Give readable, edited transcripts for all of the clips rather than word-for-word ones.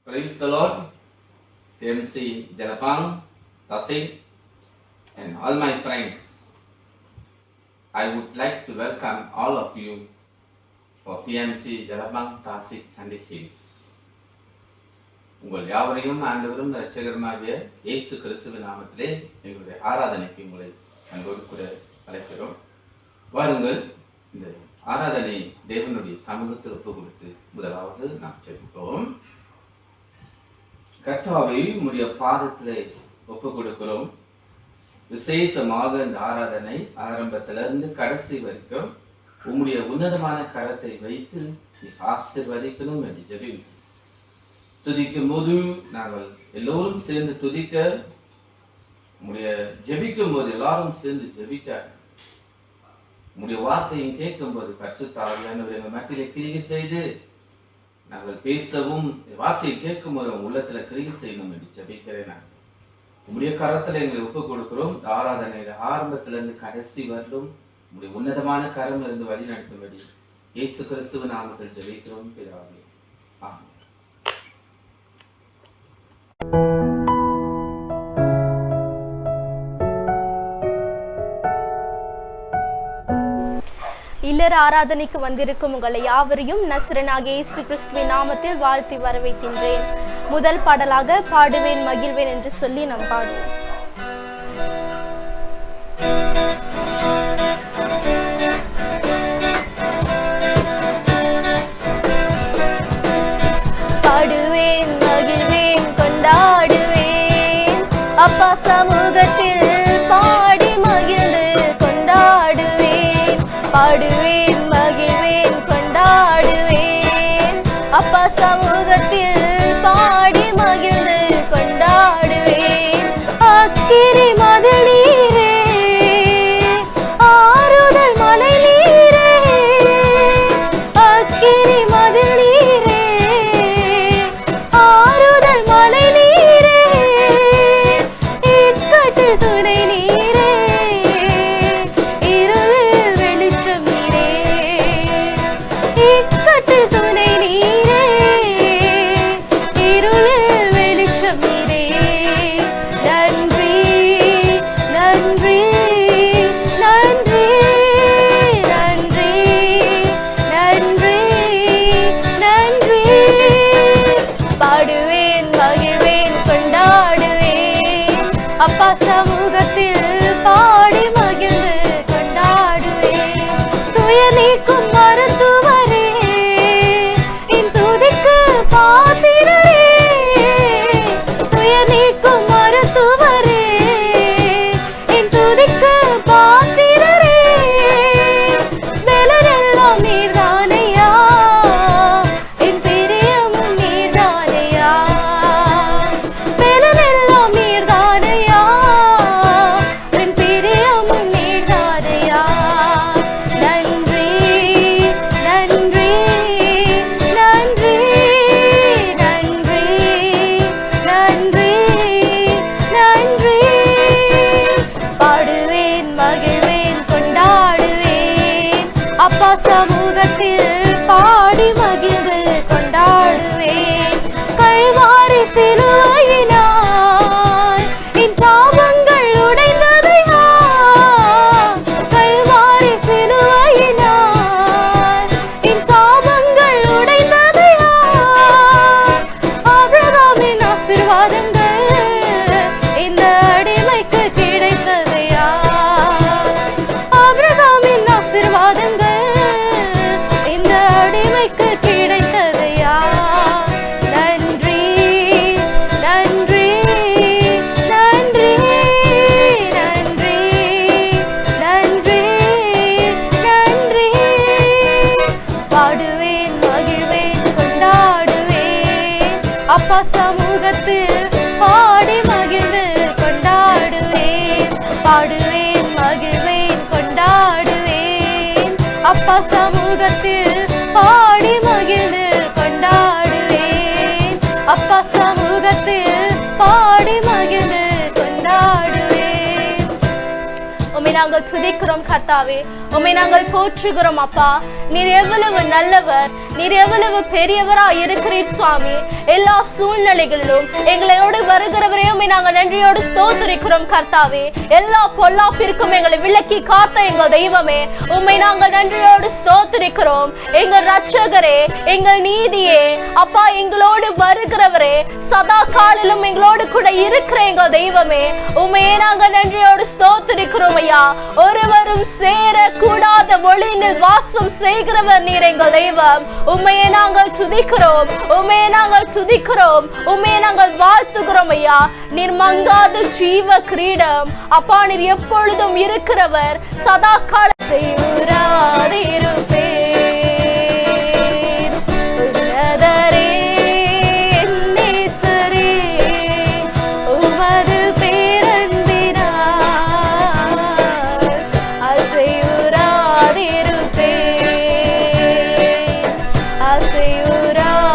Praise the Lord, TMC Jelapang, Tasik, and all my friends. I would like to welcome all of you for TMC Jelapang Tasik Sunday Series. உங்கள் யாவரையும் ஆண்டவரும் இரட்சகருமாகிய இயேசு கிறிஸ்துவின் நாமத்திலே எங்களுடைய ஆராதனைக்கு உங்களை அன்போடு கூட அழைக்கிறோம். வாருங்கள், இந்த ஆராதனை தேவனுடைய சமூகத்தில் ஒப்பு கொடுத்து முதலாவது நாம் ஜெபிப்போம். கர்த்தாவை உம்முடைய பாதத்திலே ஒப்பு கொடுக்கிறோம். விசேஷமாக இந்த ஆராதனை ஆரம்பத்திலிருந்து கடைசி வரைக்கும் உம்முடைய உன்னதமான கரத்தை வைத்து ஆசீர்வதிக்கணும் என்று ஜெபிக்கிறோம். துதிக்கும் போது நாங்கள் எல்லோரும் சேர்ந்து துதிக்க, உம்முடைய ஜெபிக்கும் போது எல்லாரும் சேர்ந்து ஜெபிக்க, உம்முடைய வார்த்தையும் கேட்கும் போது பரிசுத்த ஆவியானவர் எங்கள் மத்தியிலே கிரியை செய்து நாங்கள் பேசவும், வார்த்தையை கேட்கும் போது உள்ளத்துல கிரியை செய்யணும் என்று ஜெபிக்கிறேன். நான் உம்முடைய கரத்துல எங்களை ஒப்பு கொடுக்கிறோம். ஆராதனையில ஆரம்பத்திலிருந்து கடைசி வரலும் உம்முடைய உன்னதமான கரம் இருந்து வழி நடத்தும்படி இயேசு கிறிஸ்துவின் நாமத்தில் ஜெபிக்கிறோம் பிதாவே, ஆமென். இல்லற ஆராதனைக்கு வந்திருக்கும் உங்களை யாவரையும் நசரனாகிய இயேசு கிறிஸ்துவின் நாமத்தில் வாழ்த்தி வரவேற்கின்றேன். முதல் பாடலாக பாடுவேன் மகிழ்வேன் என்று சொல்லி நாம் பாடுவோம். பாடுவேன் மகிழ்வேன் கொண்டாடுவேன், அப்பா சமூகத்தில் பாடி மகிழ்ந்து கொண்டாடுவேன். பாடுவேன் மகிழ்வேன் கொண்டாடுவேன், அப்பா சமூகத்தில் பாடி மகிழ்ந்து கொண்டாடுவேன். அக்கிரி மதில் நீரே, ஆறுதல் மலை நீரே, அக்கிரி மதில் நீரே, ஆறுதல் மலை நீரே, இக்கட்டில் துணை நீரே, இருளில் வெளிச்சம் நீரே, இக்கட்டில் துணை நீரே, இருளில் வெளிச்சம் நீரே. நன்றி நன்றி நன்றி நன்றி நன்றி நன்றி. பாடுவேன் மகிழ்வேன் கொண்டாடுவேன், அப்பா சமூகத்தில் பாடி மகிழ்ந்து கொண்டாடுவேன். துயர் நீக்கும் மருத்துவரே, அப்பா சமூகத்தில் பாடி மகிழ்ந்து கொண்டாடுவேன், பாடுவேன் மகிழ்வேன் கொண்டாடுவேன். அப்பா சமூகத்தில் பாடி மகிழ்ந்து கொண்டாடுவேன், அப்பா சமூகத்தில் பாடி மகிழ்ந்து கொண்டாடுவேன். உம்மை நாங்கள் துதிக்கிறோம் கர்த்தாவே, உம்மை நாங்கள் போற்றுகிறோம் அப்பா. நீர் எவ்வளவு நல்லவர், நீர் எவ்வளவு பெரியவரா இருக்கிறீர் சுவாமி. எல்லா சூழ்நிலைகளிலும் எங்களோடு வருகிறவரே உம்மை நாங்கள் நன்றியோடு ஸ்தோத்திரிக்கிறோம் கர்த்தாவே. எல்லா பொல்லாப்பிற்கும் எங்களை விலக்கி காத்த எங்கள் தெய்வமே உம்மை நாங்கள் நன்றியோடு ஸ்தோத்திரிக்கிறோம். எங்கள் ரட்சகரே, எங்கள் நீதியே அப்பா, எங்களோடு வருகிறவரே, சதா காலிலும் எங்களோடு கூட இருக்கிற எங்கள் தெய்வமே உம்மையே நாங்கள் நன்றியோடு ஸ்தோத்திரிக்கிறோம் ஐயா. ஒருவரும் சேரக்கூடாத ஒளியில் வாசம் செய்கிறவர் நீர் எங்கள் தெய்வம். உம்மையே நாங்கள் துதிக்கிறோம், உம்மையே நாங்கள் துதிக்கிறோம், உம்மையே நாங்கள் வாழ்த்துகிறோம் ஐயா. நீர் மங்காத ஜீவ கிரீடம் அப்பா, நீர் எப்பொழுதும் இருக்கிறவர், சதா கால செய்யுராதிருப்பேன். உன்னதரே நேசரே, உமது பேரன்பினார் அசையுராதிருப்பேன், அசையுராதிருப்பேன்,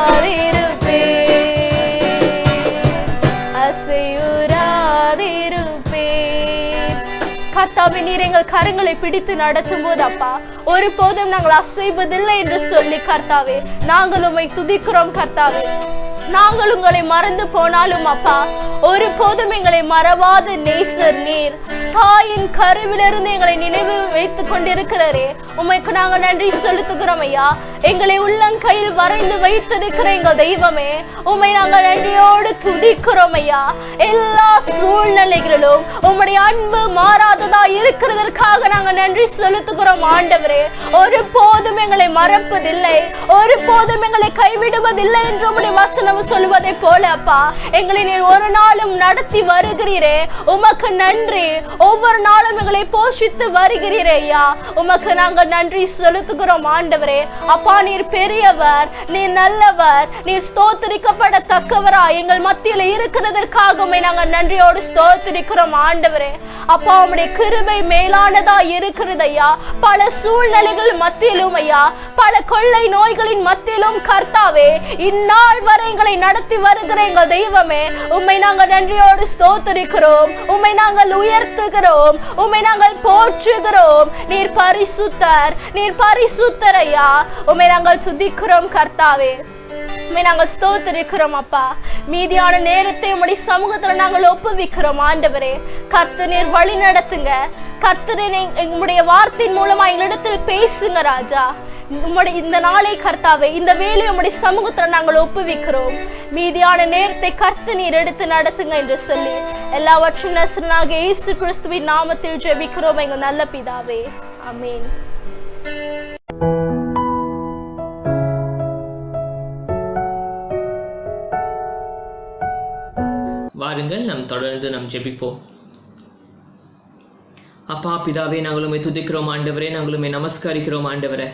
அசையுராதிருப்பேன். கர்த்தாவே, நீர் எங்கள் கரங்களை பிடித்து நடத்தும் போது அப்பா, ஒருபோதும் நாங்கள் அசைவதில்லை என்று சொல்லி கர்த்தாவே நாங்கள் உம்மை துதிக்கிறோம் கர்த்தாவே. நாங்கள் உங்களை மறந்து போனாலும் அப்பா, ஒருபோதும் எங்களை மறவாத நேசர் நீர். தாயின் கருவிலிருந்து எங்களை நினைவு வைத்துக் கொண்டிருக்கிறரே உமைக்கு நாங்கள் நன்றி செலுத்துகிறோம் ஐயா. எங்களை உள்ளங்கையில் வரைந்து வைத்திருக்கிற எங்கள் தெய்வமே உம்மை நாங்கள் நன்றியோடு துதிக்கிறோம் ஐயா. எல்லா சூழ்நிலைகளிலும் உம்முடைய அன்பு மாறாததா இருக்கிறதற்காக நாங்கள் நன்றி செலுத்துகிறோம் ஆண்டவரே. ஒருபோதும் எங்களை மறப்பதில்லை, ஒருபோதும் எங்களை கைவிடுவதில்லை என்று உம்முடைய வசனம் சொல்வதை போல அப்பா, எங்களை நீர் ஒரு நாளும் நடத்தி வருகிறீரே உமக்கு நன்றி. ஒவ்வொரு நாளும் எங்களை போஷித்து வருகிறீரே ஐயா, உமக்கு நாங்கள் நன்றி செலுத்துகிறோம் ஆண்டவரே. அப்பா, நீர் பெரியவர், நீர் நல்லவர், நீர் ஸ்தோத்திரிக்கப்படத்தக்கவரா எங்கள் மத்தியில் இருக்கிறதற்காக நாங்கள் நன்றியோடு ஸ்தோத்திரிக்கிறோம் ஆண்டவரே. அப்பா, உம்முடைய கிருபை மேலானதா இருக்கிறது ஐயா. பல சூழ்நிலைகள் மத்தியிலும் ஐயா, பல கொள்ளை நோய்களின் மத்தியிலும் கர்த்தாவே இந்நாள் வரை எங்களை நடத்தி வருகிற எங்கள் தெய்வமே உம்மை நாங்கள் நன்றியோடு ஸ்தோத்திரிக்கிறோம், உம்மை நாங்கள் உயர்த்துகிறோம், உம்மை நாங்கள் போற்றுகிறோம். நீர் பரிசுத்தர், நீர் பரிசுத்தர் ஐயா. உம்மை நாங்கள் துதிக்கிறோம் கர்த்தாவே, உம்மை நாங்கள் ஸ்தோத்திரிக்கிறோம் அப்பா. மீதியான நேரத்தை உம்முடைய சமூகத்துல நாங்கள் ஒப்புவிக்கிறோம் ஆண்டவரே. கர்த்தர் நீர் வழி நடத்துங்க, கர்த்தர் எங்களுடைய வார்த்தையின் மூலமா எங்களிடத்தில் பேசுங்க ராஜா. உம்முடைய இந்த நாளை கர்த்தாவே, இந்த வேலையை உம்முடைய சமூகத்துல நாங்கள் ஒப்புவிக்கிறோம். மீதியான நேரத்தை கர்த்தர் நீர் எடுத்து நடத்துங்க என்று சொல்லி எல்லாவற்றும் நசரனாகிய இயேசு கிறிஸ்துவின் நாமத்தில் ஜெபிக்கிறோம் எங்கள் நல்ல பிதாவே, ஆமென். வாருங்கள் நாம் தொடர்ந்து நாம் ஜெபிப்போம். அப்பா பிதாவே, நாங்கள் உம்மை துதிக்கிறோம் ஆண்டவரே, நாங்கள் உம்மை நமஸ்கரிக்கிறோம் ஆண்டவரே.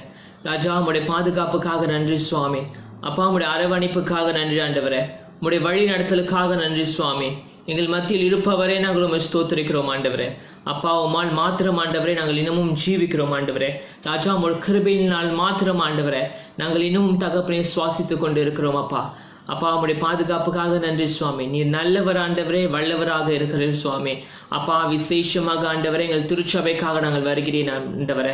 ராஜா, உம்முடைய பாதுகாப்புக்காக நன்றி சுவாமி. அப்பா, உம்முடைய அரவணைப்புக்காக நன்றி ஆண்டவரே. உம்முடைய வழி நடத்தலுக்காக நன்றி சுவாமி. எங்கள் மத்தியில் இருப்பவரே நாங்கள் உம்மை ஸ்தோத்திரிக்கிறோம் ஆண்டவரே. அப்பா, உம்மால் மாத்திரம் ஆண்டவரே நாங்கள் இன்னமும் ஜீவிக்கிறோம் ஆண்டவரே. ராஜா, உம்முடைய கிருபையினால் மாத்திரம் ஆண்டவரே நாங்கள் இன்னமும் தகப்பனை சுவாசித்துக் கொண்டு இருக்கிறோம் அப்பா. அப்பா, உம்முடைய பாதுகாப்புக்காக நன்றி சுவாமி. நீர் நல்லவர் ஆண்டவரே, வல்லவராக இருக்கிறீர் சுவாமி. அப்பா, விசேஷமாக ஆண்டவரே எங்கள் திருச்சபைக்காக நாங்கள் வருகிறேன் ஆண்டவரே.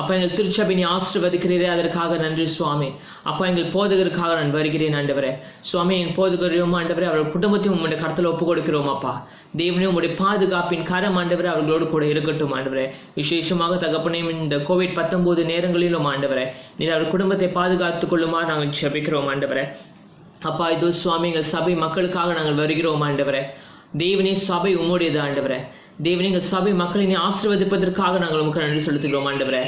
அப்பா, எங்கள் திருச்சபை நீ ஆசீர்வதிக்கிறீரே, அதற்காக நன்றி சுவாமி. அப்பா, எங்கள் போதகருக்காக நான் வருகிறேன் ஆண்டவரே. சுவாமி, என் போதகரையும் ஆண்டவரே அவர்கள் குடும்பத்தையும் உம்முடைய கருத்தில் ஒப்புக் கொடுக்கிறோம் அப்பா. தேவனே, உம்முடைய பாதுகாப்பின் கரம் ஆண்டவரே அவர்களோடு கூட இருக்கட்டும் ஆண்டவரே. விசேஷமாக தகப்பனையும் இந்த COVID-19 நேரங்களிலும் ஆண்டவரே நீர் அவர் குடும்பத்தை பாதுகாத்துக் கொள்ளுமாறு நாங்கள் ஜெபிக்கிறோம் ஆண்டவரே. அப்பா, இதோ சுவாமி எங்கள் சபை மக்களுக்காக நாங்கள் வருகிறோம் ஆண்டவரே. தேவனே, சபை உம்முடையது ஆண்டவரே. தேவனே, எங்கள் சபை மக்களை நீ ஆசீர்வதிப்பதற்காக நாங்கள் உமக்கு நன்றி செலுத்துகிறோம் ஆண்டவரே.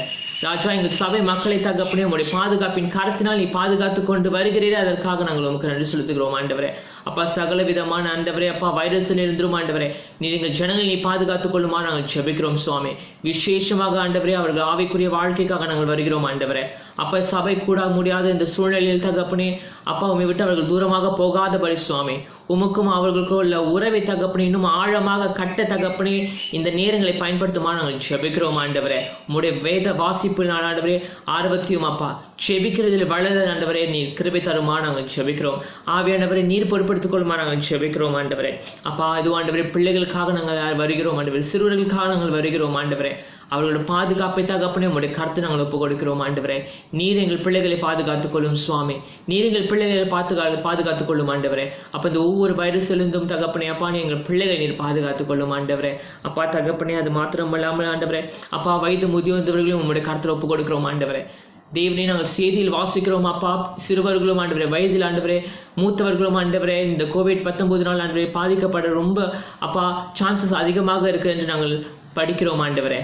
ராஜா எங்கள் சபை மக்களை தகப்பனே உங்களுடைய பாதுகாப்பின் கரத்தினால் நீ பாதுகாத்து கொண்டு வருகிறீரே, அதற்காக நாங்கள் உமக்கு நன்றி செலுத்துகிறோம் ஆண்டவரே. அப்பா சகல விதமான ஆண்டவரே அப்பா வைரஸில் இருந்துரும் ஆண்டவரே நீர் எங்கள் ஜனங்களை நீ பாதுகாத்துக் கொள்ளுமா நாங்கள் ஜெபிக்கிறோம் சுவாமி. விசேஷமாக ஆண்டவரே அவர்கள் ஆவிக்குரிய வாழ்க்கைக்காக நாங்கள் வருகிறோம் ஆண்டவரே. அப்பா சபை கூட முடியாத இந்த சூழ்நிலையில் தகப்பனே அப்பா உம்மை விட்டு அவர்கள் தூரமாக போகாதபடி சுவாமி உமக்கும் அவர்களுக்கும் உள்ள உறவை தகப்பனே இன்னும் ஆழமாக கட்ட தகப்பனே இந்த நேரங்களை பயன்படுத்துமா நாங்கள் ஜெபிக்கிறோம் ஆண்டவரே. உம்முடைய வேத வாசிப்பு ஆண்டவரே ஆர்வத்தையும் அப்பா ஜெபிக்கிறதில் வளர ஆண்டவரே நீர் கிருபை தருமா நாங்கள் ஜெபிக்கிறோம். ஆவியானவரை நீர் பொறுப்படுத்திக் கொள்ளுமா நாங்கள் ஜெபிக்கிறோம் ஆண்டவரே. அப்பா இது ஆண்டவரே பிள்ளைகளுக்காக நாங்கள் வருகிறோம் ஆண்டவரே, சிறுவர்களுக்காக நாங்கள் வருகிறோம் ஆண்டவரே. அவர்களோட பாதுகாப்பை தகப்பனே உங்களுடைய கருத்தை நாங்கள் ஒப்புக் கொடுக்கிறோம் ஆண்டவரே. நீர் எங்கள் பிள்ளைகளை பாதுகாத்துக் கொள்ளும் சுவாமி, நீர் எங்கள் பிள்ளைகளை பாதுகாத்துக் கொள்ளும் ஆண்டவரே. அப்போ இந்த ஒவ்வொரு வைரஸிலிருந்தும் தகப்பனே அப்பா எங்கள் பிள்ளைகளை நீர் பாதுகாத்துக் கொள்ளும் ஆண்டவரே. அப்பா தகப்பனே அது மாத்திரம் இல்லாமல் ஆண்டவரே அப்பா வயது முதியோர்ந்தவர்களையும் உங்களுடைய கருத்தில் ஒப்புக் கொடுக்கிறோம் ஆண்டவரே. தேவனே நாங்கள் செய்தியில் வாசிக்கிறோம் அப்பா சிறுவர்களும் ஆண்டவரே வயதில் ஆண்டவரே மூத்தவர்களும் ஆண்டவரே இந்த COVID-19 ஆண்டவரே பாதிக்கப்பட ரொம்ப அப்பா சான்சஸ் அதிகமாக இருக்கு என்று நாங்கள் படிக்கிறோம் ஆண்டவரே.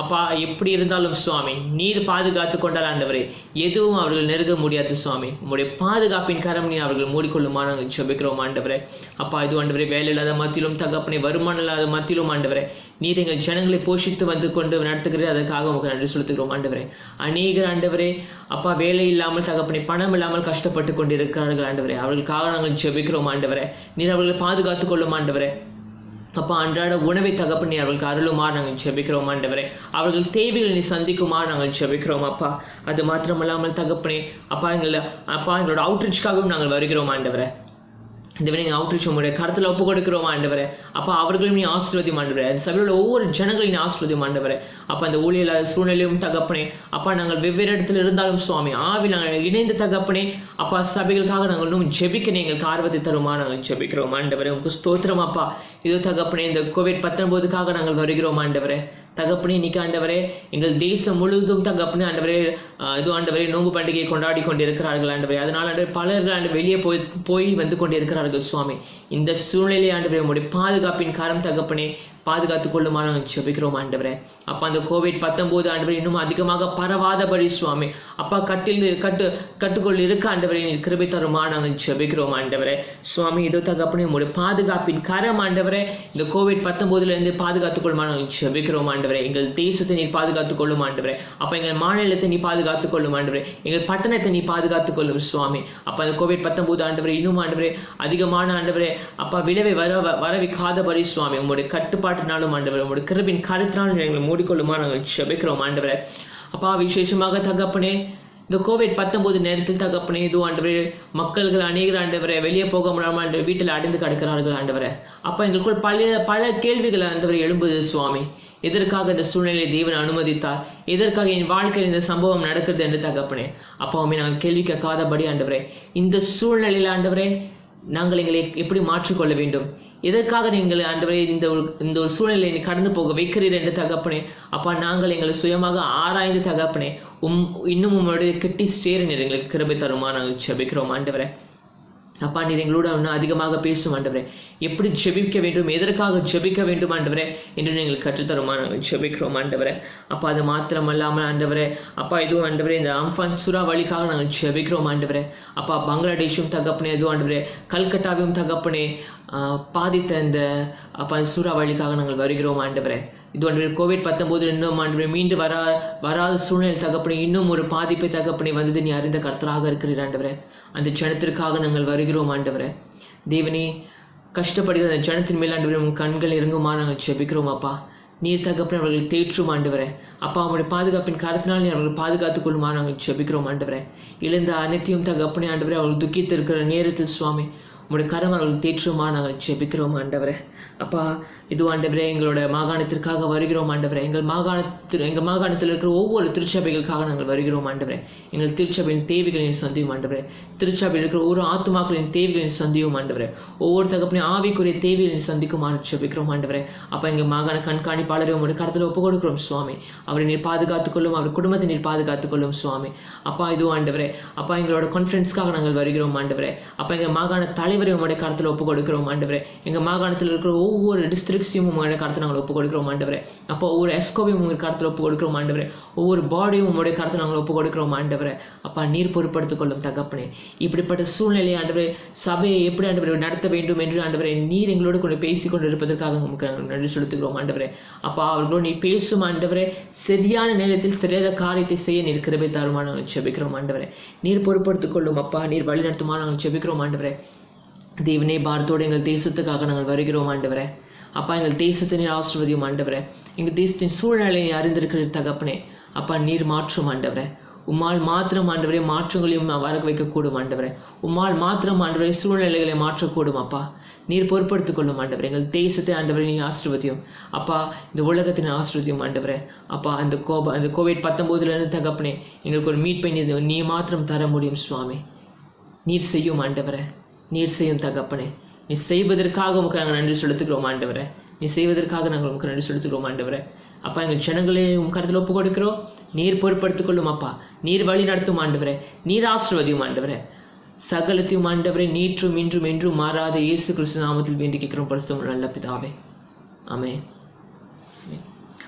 அப்பா எப்படி இருந்தாலும் சுவாமி நீர் பாதுகாத்து கொண்டால் ஆண்டவரே எதுவும் அவர்கள் நெருங்க முடியாது சுவாமி. உங்களுடைய பாதுகாப்பின் கரம் நீ அவர்கள் மூடிக்கொள்ளுமா நாங்கள் ஜெபிக்கிறோம் ஆண்டவரே. அப்பா இது ஆண்டவரே வேலை இல்லாத மத்தியிலும் தகப்பனே வருமானம் இல்லாத மத்தியிலும் ஆண்டவரே நீர் எங்கள் ஜனங்களை போஷித்து வந்து கொண்டு நடத்துகிறேன், அதற்காக உங்களுக்கு நன்றி செலுத்துகிறோம் ஆண்டவரே. அநேகர் ஆண்டவரே அப்பா வேலை இல்லாமல் தகப்பனே பணம் இல்லாமல் கஷ்டப்பட்டு கொண்டிருக்கிறார்கள் ஆண்டவரே, அவர்களுக்காக நாங்கள் ஜெபிக்கிறோம் ஆண்டவரே. நீர் அவர்களை பாதுகாத்துக் கொள்ளும் ஆண்டவரே. அப்பா அன்றாட உணவை தகப்பனே அவர்களுக்கு அருளுமா நாங்கள் ஜெபிக்கிறோம் ஆண்டவரே. அவர்கள் தேவைகளை நீ சந்திக்குமா நாங்கள் ஜெபிக்கிறோம் அப்பா. அது மாத்திரமல்லாமல் தகப்பனே அப்பா எங்களோட அவுட்ரீச்காகவும் நாங்கள் வருகிறோம் ஆண்டவரே. இந்த நீங்கள் அவுட்ரீச் உங்களுடைய கருத்தில் ஒப்பு கொடுக்கிறோம் ஆண்டவரே. அப்பா அவர்களையும் நீ ஆசீர்வதியும் ஆண்டவரே, அந்த சபையில் ஒவ்வொரு ஜனங்களையும் நீ ஆசீர்வதியும் ஆண்டவரே. அப்போ அந்த ஊழியர் சூழ்நிலையும் தகப்பனே அப்பா நாங்கள் வெவ்வேறு இடத்துல இருந்தாலும் சுவாமி ஆவி நாங்கள் இணைந்து தகப்பனே அப்பா சபைகளுக்காக நாங்கள் இன்னும் ஜெபிக்க எங்களுக்கு ஆர்வத்தை தருமா நாங்கள் ஜெபிக்கிறோம் ஆண்டவரே. உங்களுக்கு ஸ்தோத்திரம் அப்பா. இது தகப்பனே இந்த COVID-19 நாங்கள் வருகிறோம் ஆண்டவரே. தகப்பனே இன்னைக்கு ஆண்டவரே எங்கள் தேசம் முழுவதும் தகப்பனே ஆண்டவரே இது ஆண்டவரே நோன்பு பண்டிகையை கொண்டாடி கொண்டிருக்கிறார்கள் ஆண்டவரே. அதனால் ஆண்டவரே பலர்கள் ஆண்டு வெளியே போய் வந்து கொண்டிருக்கிறார்கள் சுவாமி. இந்த சூழ்நிலை ஆண்டவரே உங்களுடைய பாதுகாப்பின் காரம் தகப்பனே பாதுகாத்துக் கொள்ளுமா நாங்கள் ஜெபிக்கிறோம் ஆண்டவரே. அப்பா அந்த COVID-19 ஆண்டவரே இன்னும் அதிகமாக பரவாதபடி சுவாமி அப்பா கட்டுக்குள் இருக்க ஆண்டவரே நீர் கிருபை தருமா நாங்கள் ஜெபிக்கிறோம் ஆண்டவரே. சுவாமி இதோ தகப்பனே உங்களுடைய பாதுகாப்பின் கரம் ஆண்டவரே இந்த COVID-19 பாதுகாத்துக் கொள்ளுமா நாங்கள் ஜெபிக்கிறோம் ஆண்டவரே. எங்கள் தேசத்தை நீர் பாதுகாத்துக் கொள்ளும் ஆண்டவரே. அப்போ எங்கள் மாநிலத்தை நீ பாதுகாத்துக் கொள்ளும் ஆண்டவரே. எங்கள் பட்டணத்தை நீ பாதுகாத்துக் கொள்ளும் சுவாமி. அப்போ அந்த COVID-19 ஆண்டவரே இன்னும் ஆண்டவரே அதிகமான ஆண்டவரே அப்பா விளைவை வரவிக்காதபடி சுவாமி உங்களுடைய கட்டுப்பாட்டினாலும் ஆண்டவரே உங்களுடைய கிருபின் கருத்தினாலும் எங்களை மூடிக்கொள்ளுமா நாங்கள் ஜெபிக்கிறோம் ஆண்டவரே. அப்பா விசேஷமாக தகப்பனே இந்த COVID-19 நேரத்தில் தகப்பனே இது ஆண்டவரே மக்கள்கள் அநேகர் ஆண்டவரே வெளியே போக முடியாமல் ஆண்டவரே வீட்டில் அடைந்து கிடக்கிறார்கள் ஆண்டவரே. அப்போ எங்களுக்குள் பல கேள்விகள் ஆண்டவரை எழும்புது சுவாமி. எதற்காக இந்த சூழ்நிலையை தேவன் அனுமதித்தார், எதற்காக என் வாழ்க்கையில் இந்த சம்பவம் நடக்குது என்று தகப்பனே அப்பாவுமே நாங்கள் கேள்வி கேட்காதபடி ஆண்டவரே இந்த சூழ்நிலையில் ஆண்டவரே நாங்கள் எங்களை எப்படி மாற்றிக்கொள்ள வேண்டும், எதற்காக நீங்கள் ஆண்டவரே இந்த ஒரு சூழ்நிலையை கடந்து போக வைக்கிறீர் என்று தகப்பனே அப்பா நாங்கள் எங்களை சுயமாக ஆராய்ந்து தகப்பனே இன்னும் உங்களுடைய கெட்டி சேர நீர் எங்களுக்கு கிருபை தருமா நாங்கள் ஜெபிக்கிறோம் ஆண்டவரே. அப்பா நீர் எங்களோட இன்னும் அதிகமாக பேசும் ஆண்டவரே, எப்படி ஜெபிக்க வேண்டும், எதற்காக ஜெபிக்க வேண்டும் ஆண்டவரே என்று நீங்கள் கற்றுத்தருமா நாங்கள் ஜெபிக்கிறோம் ஆண்டவரே. அப்பா அது மாத்திரம் அல்லாமல் ஆண்டவரே அப்பா இதுவும் ஆண்டவரே இந்த அம்ஃபான் சூறாவளிக்காக நாங்கள் ஜெபிக்கிறோம் ஆண்டவரே. அப்பா பங்களாதேஷும் தகப்பனே இதுவும் ஆண்டவரே கல்கட்டாவையும் தகப்பனே பாதித்த இந்த அப்பா சூறாவளிக்காக நாங்கள் வருகிறோம் ஆண்டவரே. இது ஆண்டவரே COVID-19 இன்னும் ஆண்டவரே மீண்டு வராத சூழ்நிலை தகப்பனே இன்னும் ஒரு பாதிப்பை தகப்பனே வந்தது நீ அறிந்த கர்த்தராக இருக்கிறீர் ஆண்டவரே. அந்த ஜனத்திற்காக நாங்கள் வருகிறோம் ஆண்டவரே. தேவனே கஷ்டப்படுகிற அந்த ஜனத்தின் மேல் ஆண்டவரே உங்கள் கண்கள் இறங்குமா நாங்கள் ஜெபிக்கிறோம் அப்பா. நீர் தகப்பனே அவர்கள் தேற்றும் ஆண்டவரே. அப்பா அவங்களுடைய பாதுகாப்பின் காரணத்தினால் நீ அவர்கள் பாதுகாத்துக் கொள்ளுமா நாங்கள் ஜெபிக்கிறோம் ஆண்டவரே. இழந்த அனைத்தையும் தகப்பனே ஆண்டவரே அவர்கள் துக்கித்து இருக்கிற நேரத்தில் சுவாமி உங்களுடைய கரம் அவர்கள் தேற்றுமா நாங்கள் ஜெபிக்கிறோம் ஆண்டவரே. அப்பா இது ஆண்டவரே எங்களோட மாகாணத்திற்காக வருகிறோம் ஆண்டவரே. எங்கள் மாகாணத்தில் இருக்கிற ஒவ்வொரு திருச்சபைகளுக்காக நாங்கள் வருகிறோம் ஆண்டவரே. எங்கள் திருச்சபையின் தேவைகளின் சந்தியும் ஆண்டவரே. திருச்சபையில் இருக்கிற ஒவ்வொரு ஆத்துமாக்களின் தேவைகளின் சந்தியும் ஆண்டவரே. ஒவ்வொரு தகப்பனையும் ஆவிக்குரிய தேவைகளின் சந்திக்குமாறு ஜெபிக்கிறோம் ஆண்டவரே. அப்போ எங்கள் மாகாண கண்காணிப்பாளரை உங்களுடைய கருத்தில் ஒப்புக் கொடுக்கிறோம் சுவாமி. அவரை நீர் பாதுகாத்துக் கொள்ளும், அவர் குடும்பத்தை நீர் பாதுகாத்துக் கொள்ளும் சுவாமி. அப்பா இது ஆண்டவரே அப்பா எங்களோட கான்ஃபரன்ஸ்க்காக நாங்கள் வருகிறோம் ஆண்டவரே. அப்போ எங்கள் மாகாண தலைவரையும் உங்களுடைய கருத்தில் ஒப்பு கொடுக்கிறோம் ஆண்டவரே. எங்கள் மாகாணத்தில் இருக்கிற ஒவ்வொரு டிஸ்ட்ரிக்ட்ஸையும் உங்களுடைய கருத்தை நாங்கள் ஒப்பு கொடுக்கிறோம் ஆண்டவரே. அப்போ ஒவ்வொரு எஸ்கோவையும் உங்கள் கருத்தில் ஒப்பு கொடுக்கிறோம் ஆண்டவரே. ஒவ்வொரு பாடியும் உங்களுடைய கருத்தை நாங்கள் ஒப்பு கொடுக்கிறோம் ஆண்டவரே. அப்பா நீர் பொறுப்படுத்திக் கொள்ளும் தகப்பனே. இப்படிப்பட்ட சூழ்நிலையை ஆண்டவரே சபையை எப்படி ஆண்டவரை நடத்த வேண்டும் என்று ஆண்டவரை நீர் எங்களோடு கொண்டு பேசி கொண்டு இருப்பதற்காக உங்களுக்கு நன்றி செலுத்துகிறோம் ஆண்டவரே. அப்பா அவர்களோடு நீ பேசும் ஆண்டவரே, சரியான நேரத்தில் சரியான காரியத்தை செய்ய நீர் கிருபை தாருமா நாங்கள் செபிக்கிறோம் ஆண்டவரே. நீர் பொறுப்படுத்திக் கொள்ளும் அப்பா, நீர் வழி நடத்துமா நாங்கள் செபிக்கிறோம் ஆண்டவரே. தேவனே பாரத்தோடு எங்கள் தேசத்துக்காக நாங்கள் வருகிறோம் ஆண்டவரே. அப்பா எங்கள் தேசத்தை நீர் ஆசீர்வதியும் ஆண்டவரே. எங்கள் தேசத்தின் சூழ்நிலையை அறிந்திருக்கிற தகப்பனே அப்பா நீர் மாற்றும் ஆண்டவரே. உம்மால் மாத்திரம் ஆண்டவரே மாற்றங்களையும் வர வைக்கக்கூடும் ஆண்டவரே. உம்மால் மாத்திரம் ஆண்டவரே சூழ்நிலைகளை மாற்றக்கூடும் அப்பா. நீர் பொறுப்படுத்திக் கொள்ளும் ஆண்டவரே. எங்கள் தேசத்தை ஆண்டவரை நீ ஆசீர்வதியும் அப்பா. இந்த உலகத்தின் ஆசீர்வதியும் ஆண்டவரே. அப்பா அந்த COVID-19 தகப்பனே எங்களுக்கு ஒரு மீட்பை நீ மாத்திரம் தர முடியும் சுவாமி. நீர் செய்யும் ஆண்டவரே, நீர் செய்யும் தகப்பனே. நீ செய்வதற்காக உமக்கு நாங்கள் நன்றி செலுத்துகிறோம் ஆண்டவரே. நீ செய்வதற்காக நாங்கள் உமக்கு நன்றி செலுத்துகிறோம் ஆண்டவரே. அப்பா எங்கள் ஜனங்களே உம் கருத்தில் ஒப்பு கொடுக்கிறோம். நீர் பொறுப்படுத்திக் கொள்ளும் அப்பா. நீர் வழி நடத்தும் ஆண்டவரே. நீர் ஆசீர்வதியும் ஆண்டவரே. சகலத்தையும் ஆண்டவரே நீற்றும் இன்றும் என்றும் மாறாத இயேசு கிறிஸ்து நாமத்தில் வேண்டி கேட்கிறோம் பரிசுத்தமுள்ள நல்ல பிதாவே, ஆமென்.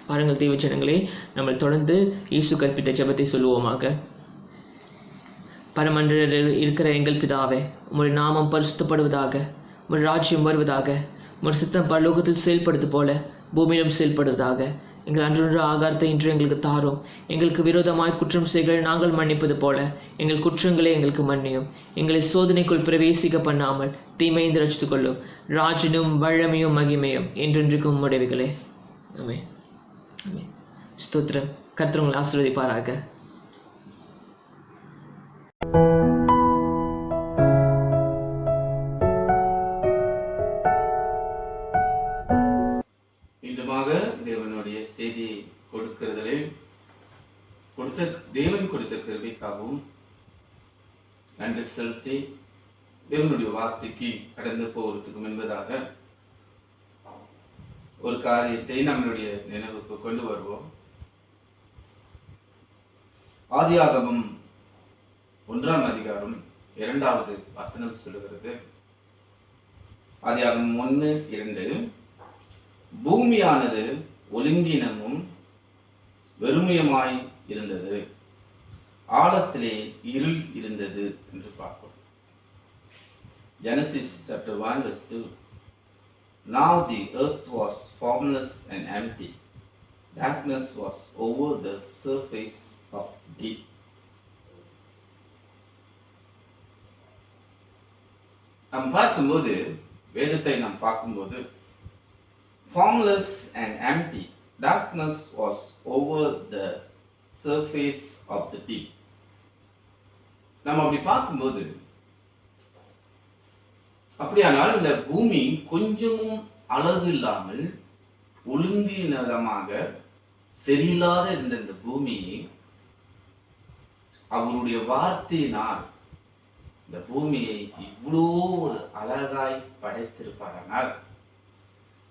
பாருங்கள் தேவ ஜனங்களே, நம்ம தொடர்ந்து இயேசு கற்பித்த ஜெபத்தை சொல்லுவோமாக. பரமண்டலில் இருக்கிற எங்கள் பிதாவே, உம்முடைய நாமம் பரிசுத்தப்படுவதாக, உம்முடைய ராஜ்யம் வருவதாக, உம்முடைய சித்தம் பரலோகத்தில் செயல்படுவது போல பூமியிலும் செயல்படுவதாக. எங்கள் அன்றொன்று ஆகாரத்தை இன்று எங்களுக்கு தாரும். எங்களுக்கு விரோதமாய் குற்றம் செய்களை நாங்கள் மன்னிப்பது போல எங்கள் குற்றங்களை எங்களுக்கு மன்னியும். எங்களை சோதனைக்குள் பிரவேசிக்க பண்ணாமல் தீமையை ரட்சித்துக் கொள்ளும். ராஜனும் வல்லமையும் மகிமையும் என்றென்றைக்கும் உம்முடையவைகளே, ஆமென். ஆமென். ஸ்தோத்திரம். கர்த்தர் உங்களை ஆசீர்வதிப்பாராக. தேவனுடைய செய்தியை தேவன் கொடுத்த கிருபைக்காகவும் நன்றி செலுத்தி தேவனுடைய வார்த்தைக்கு கடந்து போவதற்கு முன்பதாக ஒரு காரியத்தை நம்மளுடைய நினைவுக்கு கொண்டு வருவோம். ஆதியாகமம் 1ஆம் அதிகாரம் 2வது வசனம் சொல்லுகிறது. ஆதியாகமம் 1:2, பூமியானது ஒழுங்கினமும் வெறுமையுமாய் இருந்தது, ஆழத்திலே இருள் இருந்தது என்று பார்ப்போம். Genesis chapter 1 verse 2. Now the earth was formless and empty. Darkness was over the surface of deep. நாம் பார்க்கும்போது, வேதத்தை நாம் பார்க்கும்போது, formless and empty, darkness was over the surface of the deep. நம்ம அப்படி பார்க்கும்போது, அப்படியானால் இந்த பூமி கொஞ்சமும் அழகு இல்லாமல் ஒழுங்கினமாக சரியில்லாத இருந்த இந்த பூமியை அவருடைய வார்த்தையினால் இந்த பூமியை இவ்வளோ ஒரு அழகாய் படைத்திருப்பாரானால்,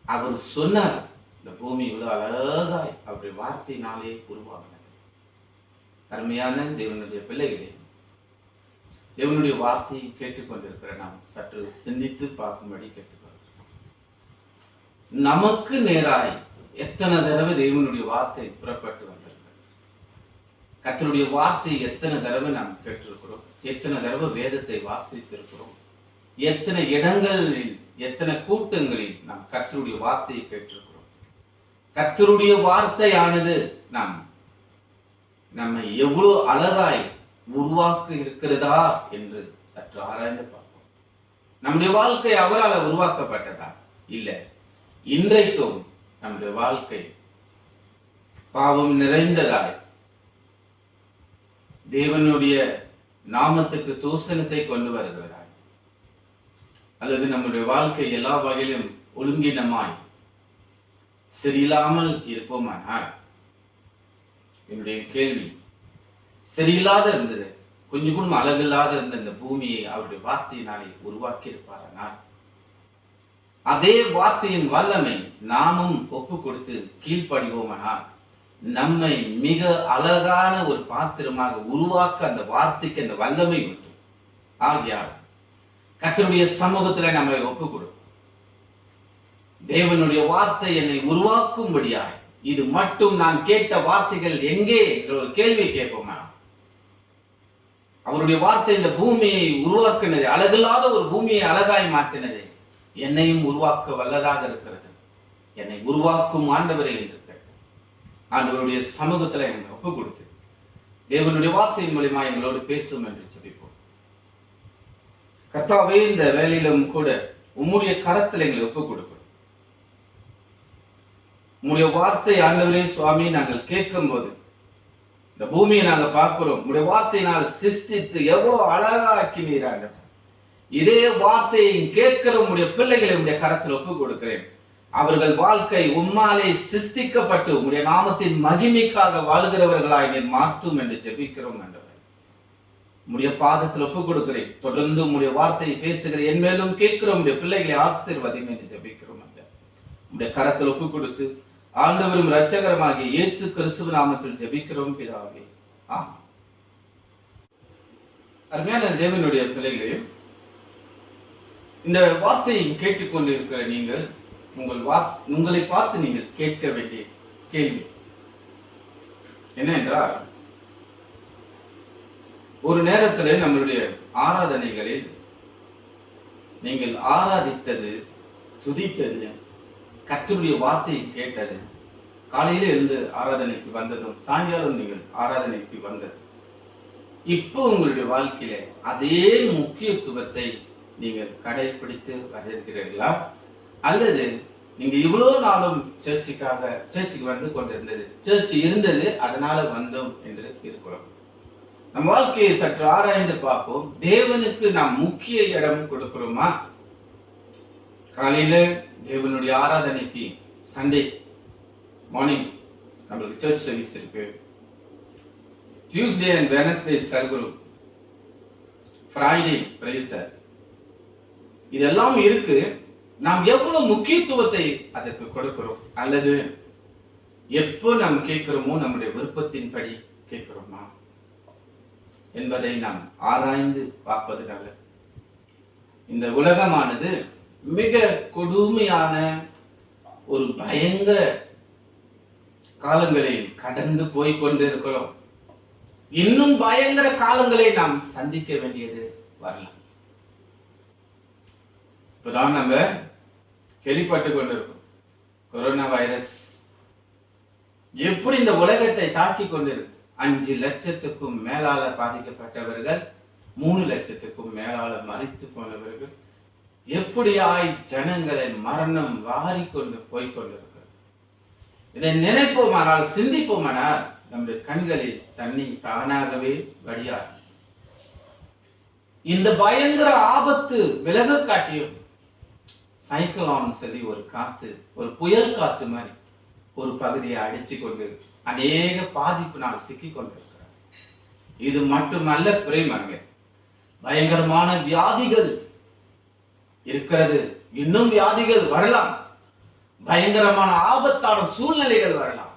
அவர் சொன்னார் இந்த பூமி இவ்வளவு அழகாய் அவருடைய வார்த்தையினாலே உருவாகினது. அருமையான தேவனுடைய பிள்ளைகளே, தேவனுடைய வார்த்தையை கேட்டுக்கொண்டிருக்கிற நாம் சற்று சிந்தித்து பார்க்கும்படி கேட்டுக்கொள்கிறோம். நமக்கு நேராய் எத்தனை தடவை தேவனுடைய வார்த்தை புறப்பட்டு வந்திருக்கிறது? கர்த்தருடைய வார்த்தை எத்தனை தடவை நாம் கேட்டிருக்கிறோம்? எத்தனை தடவை வேதத்தை வாசித்திருக்கிறோம்? எத்தனை இடங்களில், எத்தனை கூட்டங்களில் நாம் கர்த்தருடைய வார்த்தையை கேட்டிருக்கிறோம்? கர்த்தருடைய வார்த்தையானது நம்மை எவ்வளவு அழகாய் உருவாக்க இருக்கிறதா என்று சற்று ஆராய்ந்து பார்ப்போம். நம்முடைய வாழ்க்கை அவரால் உருவாக்கப்பட்டதா? இல்லை. இன்றைக்கும் நம்முடைய வாழ்க்கை பாவம் நிறைந்ததாய், தேவனுடைய நாமத்துக்கு தூசணத்தை கொண்டு வருகிறதாய், அல்லது நம்முடைய வாழ்க்கை எல்லா வகையிலும் ஒழுங்கினமாய் சரியில்லாமல் இருப்போமானால், என்னுடைய கேள்வி, சரியில்லாத இருந்தது, கொஞ்சம் கூட அழகில்லாத இருந்த இந்த பூமியை அவருடைய வார்த்தையினாலே உருவாக்கி இருப்பாரானால், அதே வார்த்தையின் வல்லமை நாமும் ஒப்பு கொடுத்து கீழ்ப்படிவோமானால், நம்மை மிக அழகான ஒரு பாத்திரமாக உருவாக்க அந்த வார்த்தைக்கு அந்த வல்லமை உண்டு. ஆகையால் கர்த்தருடைய சமூகத்துல நம்மளை ஒப்பு கொடு. தேவனுடைய வார்த்தை என்னை உருவாக்கும்படியாய், இது மட்டும் நான் கேட்ட வார்த்தைகள் எங்கே என்ற ஒரு கேள்வி கேட்போமா? அவருடைய வார்த்தை இந்த பூமியை உருவாக்கினது, அழகில்லாத ஒரு பூமியை அழகாய் மாற்றினது. என்னையும் உருவாக்க வல்லதாக இருக்கிறது. என்னை உருவாக்கும் ஆண்டவரே என்று ஆண்டவருடைய சமூகத்துல எங்களை ஒப்பு கொடுத்து தேவனுடைய வார்த்தையின் மூலமா எங்களோடு பேசும் என்று ஜெபிப்போம். கர்த்தாவே, இந்த வேலையிலும் கூட உம்முடைய கரத்தில் எங்களை ஒப்பு கொடுக்கிறோம். உம்முடைய வார்த்தை ஆண்டவரே சுவாமி, நாங்கள் கேட்கும் போது இந்த பூமியை நாங்க பார்க்கிறோம். உம்முடைய வார்த்தையினால் சிஸ்டித்து எவ்வளவு அழகாக்கினீர் ஆண்டவர். இதே வார்த்தையை கேட்கிற உம்முடைய பிள்ளைகளை உம்முடைய கரத்தில் ஒப்பு கொடுக்கிறேன். அவர்கள் வாழ்க்கை உம்மாலே சிஸ்டிக்கப்பட்டு உம்முடைய நாமத்தின் மகிமைக்காக வாழ்கிறவர்களாய் நீர் மாற்றும் என்று ஜெபிக்கிறோம் ஆண்டவர். உம்முடைய பாதத்தில் ஒப்பு கொடுக்கிறேன். தொடர்ந்து உம்முடைய வார்த்தையை பேசுகிற என் மேலும் கேட்கிற உம்முடைய பிள்ளைகளை ஆசீர்வதியும் என்று ஜெபிக்கிறோம் ஆண்டவர். உம்முடைய கரத்தில் ஒப்பு கொடுத்து ஆண்டவரும் இரட்சகருமாகிய இயேசு கிறிஸ்துவ நாமத்தில் ஜெபிக்கிறோம் பிதாவே, ஆமென். அருமையான தேவனுடைய பிள்ளைகளே, இந்த வார்த்தையை கேட்டுக்கொண்டு இருக்கிற நீங்கள் உங்களை பார்த்து நீங்கள் கேட்க வேண்டிய கேள்வி என்னவென்றால், ஒரு நேரத்தில் நம்மளுடைய ஆராதனைகளில் நீங்கள் ஆராதித்தது, துதித்தது, கர்த்தருடைய வார்த்தையை கேட்டது, காலையில இருந்து ஆராதனைக்கு வந்ததும் சாயங்காலம் நீங்கள் ஆராதனைக்கு வந்தது, இப்போ உங்களுடைய வாழ்க்கையில அதே முக்கியத்துவத்தை நீங்கள் கடைபிடித்து வருகிறீர்களா? அல்லது நீங்க இவ்வளவு நாளும் சர்ச்சுக்கு வந்து கொண்டிருந்தது, சர்ச் இருந்தது அதனால வந்தோம் என்று இருக்கிறோம். நம் வாழ்க்கையை சற்று ஆராய்ந்து பார்ப்போம். தேவனுக்கு நாம் முக்கிய இடம் கொடுக்கிறோமா? காலையில தேவனுடைய ஆராதனைக்கு சண்டே மார்னிங் நம்மளுக்கு சர்ச் சர்வீஸ் இருக்கு. டியூஸ்டே அண்ட் வெனஸ்டே சர்க்குரு, ஃப்ரைடே பிரேசர், இதெல்லாம் இருக்கு. நாம் எவ்வளவு முக்கியத்துவத்தை அதற்கு கொடுக்கிறோம்? அல்லது எப்போ நாம் கேட்கிறோமோ நம்முடைய விருப்பத்தின்படி கேட்கிறோமா என்பதை நாம் ஆராய்ந்து பார்ப்பது நல்லது. இந்த உலகமானது மிக கொடுமையான ஒரு பயங்கர காலங்களை கடந்து போய் கொண்டிருக்கிறோம். இன்னும் பயங்கர காலங்களை நாம் சந்திக்க வேண்டியது வரலாம். இப்பதான் நம்ம கேள்விப்பட்டு கொண்டிருக்கோம், கொரோனா வைரஸ் எப்படி இந்த உலகத்தை தாக்கி கொண்டிருக்கு. 5 லட்சத்துக்கும் மேலால பாதிக்கப்பட்டவர்கள், 3 லட்சத்துக்கும் மேலால மரித்து போனவர்கள், எப்படியாய் ஜனங்களை மரணம் வாரிக்கொண்டு போய்கொண்டிருக்கிறது. இதை நினைப்போமானால், சிந்திப்போமானால் நம்முடைய கண்களில் தண்ணி தானாகவே வடியாது. இந்த பயங்கர ஆபத்து விலக காட்டியும் சைக்ளோன் சொல்லி ஒரு காத்து, ஒரு புயல் காத்து மாதிரி ஒரு பகுதியை அடிச்சு கொண்டு அநேக பாதிப்பு நாம் சிக்கி கொண்டிருக்கிறோம். இது மட்டுமல்ல பிரியமானவர்களே, பயங்கரமான வியாதிகள் இருக்கிறது. இன்னும் வியாதிகள் வரலாம். பயங்கரமான ஆபத்தான சூழ்நிலைகள் வரலாம்.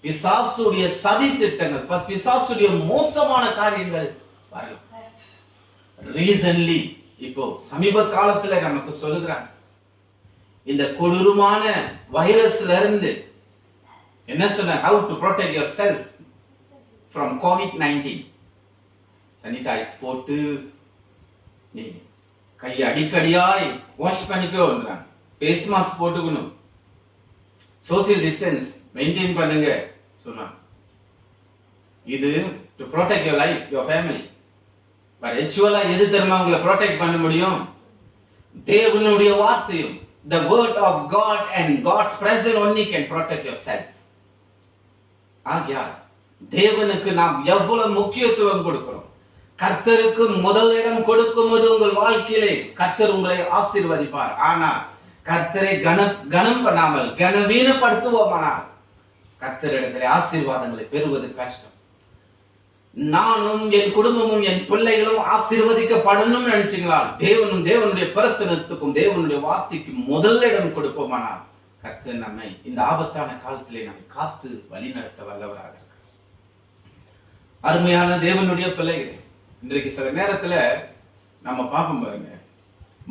பிசாசுடைய சதி திட்டங்கள், பிசாசுடைய மோசமான காரியங்கள் வரலாம். ரீசன்ட்லி இப்போ சமீப காலத்துல நமக்கு சொல்லுகிறாங்க, இந்த கொடூரமான வைரஸ்ல இருந்து என்ன சொன்ன, how to protect yourself from COVID-19. Sanitise போட்டு நீ கையை அடிக்கடியாய் வாஷ் பண்ணிக்கோன்றாங்க. ஃபேஸ் மாஸ்க் போட்டுக்கணும், சோசியல் டிஸ்டன்ஸ் மெயின்டைன் பண்ணுங்க சொல்றாங்க. இது to protect your life, your family. But ஆக்சுவலா எது தெரியுமா உங்களை ப்ரொடெக்ட் பண்ண முடியும்? தேவனுடைய வார்த்தையும், the word of God and God's presence only can protect yourself. ஆகியால் தேவனுக்கு நாம் எவ்வளவு முக்கியத்துவம் கொடுக்கிறோம். கர்த்தருக்கு முதல் இடம் கொடுக்கும்போது உங்கள் வாழ்க்கையிலே கர்த்தர் உங்களை ஆசீர்வதிப்பார். ஆனால் கர்த்தரை கனம் பண்ணாமல் கனவீனப்படுத்துவோமானால் கர்த்தரிடத்திலே ஆசீர்வாதங்களை பெறுவது கஷ்டம். நானும் என் குடும்பமும் என் பிள்ளைகளும் ஆசீர்வதிக்கப்படணும் நினைச்சீங்களா? தேவனுடைய பிரசனத்துக்கும் தேவனுடைய வார்த்தைக்கும் முதல் இடம் கொடுப்போமானால் கர்த்தர் நம்மை இந்த ஆபத்தான காலத்திலே நம்மை காத்து வழி நடத்த வல்லவராக இருக்கிறார். அருமையான தேவனுடைய பிள்ளைகள், இன்றைக்கு சில நேரத்துல நம்ம பார்ப்போம் பாருங்க,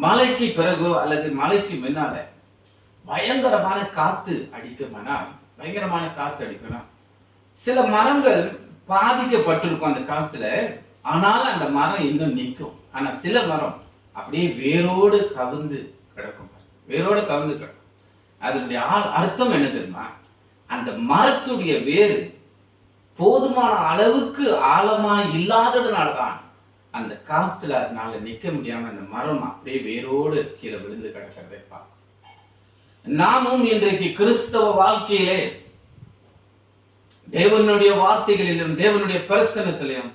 மழைக்கு பிறகோ அல்லது மழைக்கு முன்னால பயங்கரமான காத்து அடிக்குமானால், பயங்கரமான காத்து அடிக்கணும். சில மரங்கள் பாதிக்கப்பட்டிருக்கும் அந்த காத்துல, ஆனாலும் அந்த மரம் இன்னும் நிற்கும். ஆனா சில மரம் அப்படியே வேரோடு கவிழ்ந்து கிடக்கும், வேரோடு கவிழ்ந்து கிடக்கும். அதனுடைய அர்த்தம் என்ன தெரியுமா? அந்த மரத்துடைய வேறு போதுமான அளவுக்கு ஆழமா இல்லாததுனாலதான் அந்த காத்துல அதனால நிக்க முடியாம அந்த மரம் அப்படியே வேரோடு கீழே விழுந்து கிடக்கிறதை பார்க்கும். நாமும் இன்றைக்கு கிறிஸ்தவ வாழ்க்கையிலே தேவனுடைய வார்த்தைகளிலும் தேவனுடைய பிரசன்னத்திலும்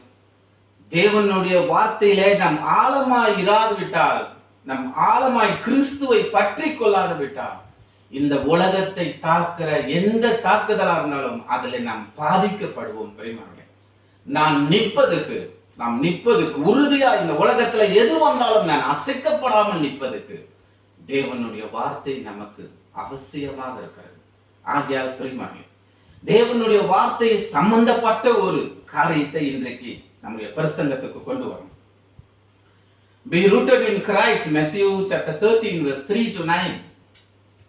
தேவனுடைய வார்த்தையிலே நாம் ஆழமாய் இராது விட்டால், நம் ஆழமாய் கிறிஸ்துவை பற்றி கொள்ளாது விட்டால், இந்த உலகத்தை தாக்குற எந்த தாக்குதலா இருந்தாலும் அதுல நாம் பாதிக்கப்படுவோம். பெரியமானே, நாம் நிற்பதற்கு உறுதியா இந்த உலகத்துல எது வந்தாலும் நான் அசைக்கப்படாமல் நிற்பதற்கு தேவனுடைய வார்த்தை நமக்கு அவசியமாக இருக்கிறது. ஆகையால் பெரியமானே, தேவனுடைய வார்த்தை சம்பந்தப்பட்ட ஒரு காரியத்தை இன்றைக்கு நம்முடைய பிரசங்கத்துக்கு கொண்டு வரும். Be rooted in Christ, Matthew chapter 13 verse 3 to 9.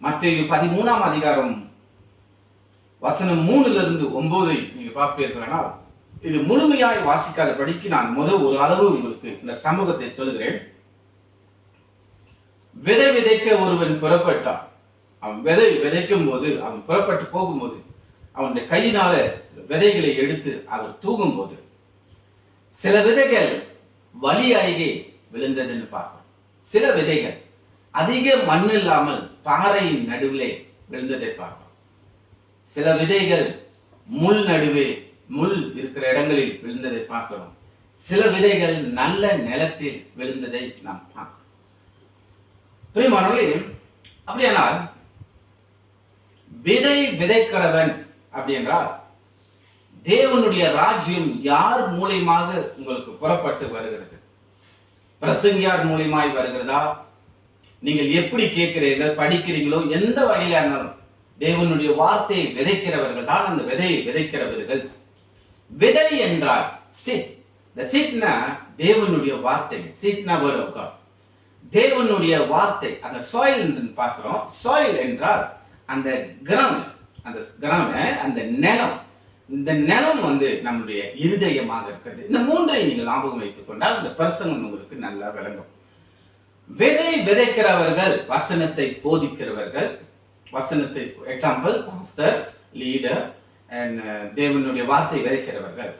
மத்தேயு 13ஆம் அதிகாரம் வசனம் 3 இருந்து 9 நீங்க பார்ப்பீர்களானால், இது முழுமையாய் வாசிக்காதபடிக்கு நான் முதல் ஒரு அளவு உங்களுக்கு இந்த சமூகத்தை சொல்கிறேன். விதை விதைக்க ஒருவன் புறப்பட்டான். அவன் விதைக்கும் போது, அவன் புறப்பட்டு போகும்போது அவனுடைய கையினால விதைகளை எடுத்து அவர் தூங்கும் போது சில விதைகள் வழி அருகே விழுந்ததுன்னு பார்க்கிறோம். சில விதைகள் அதிக மண் இல்லாமல் பாறையின் நடுவிலே விழுந்ததை பார்க்கிறோம். சில விதைகள் முள் நடுவே, முள் இருக்கிற இடங்களில் விழுந்ததை பார்க்கிறோம். சில விதைகள் நல்ல நிலத்தில் விழுந்ததை நாம் பார்க்கிறோம். பிரியமானவர்களே, அப்படியானால் விதை விதைக்கிறவன் அப்படி என்றால் தேவனுடைய ராஜ்யம் யார் மூலியமாக உங்களுக்கு புறப்பட்டு வருகிறது? பிரசங்கியார் மூலியமாய் வருகிறதா? நீங்கள் எப்படி கேட்கிறீர்கள், படிக்கிறீங்களோ, எந்த வகையில இருந்தாலும் தேவனுடைய வார்த்தையை விதைக்கிறவர்கள் தான் அந்த விதையை விதைக்கிறவர்கள். விதை என்றால் சீட். இந்த சீட்னா தேவனுடைய வார்த்தை. சீட்னா வேர்ட் ஆஃப் காட். தேவனுடைய வார்த்தை. அந்த சாயில் என்று பார்க்கிறோம். சாயில் என்றால் அந்த கிரவுண்ட், அந்த நிலம். இந்த நிலம் நம்முடைய இருதயமாக இருக்கிறது. இந்த மூன்றை நீங்கள் ஞாபகம் வைத்துக் கொண்டால் இந்த பிரசங்கம் உங்களுக்கு நல்லா விளங்கும். விதை விதைக்கிறவர்கள் வசனத்தை போதிக்கிறவர்கள். வசனத்தை, எக்ஸாம்பிள் பாஸ்டர், லீடர், தேவனுடைய வார்த்தை விதைக்கிறவர்கள்.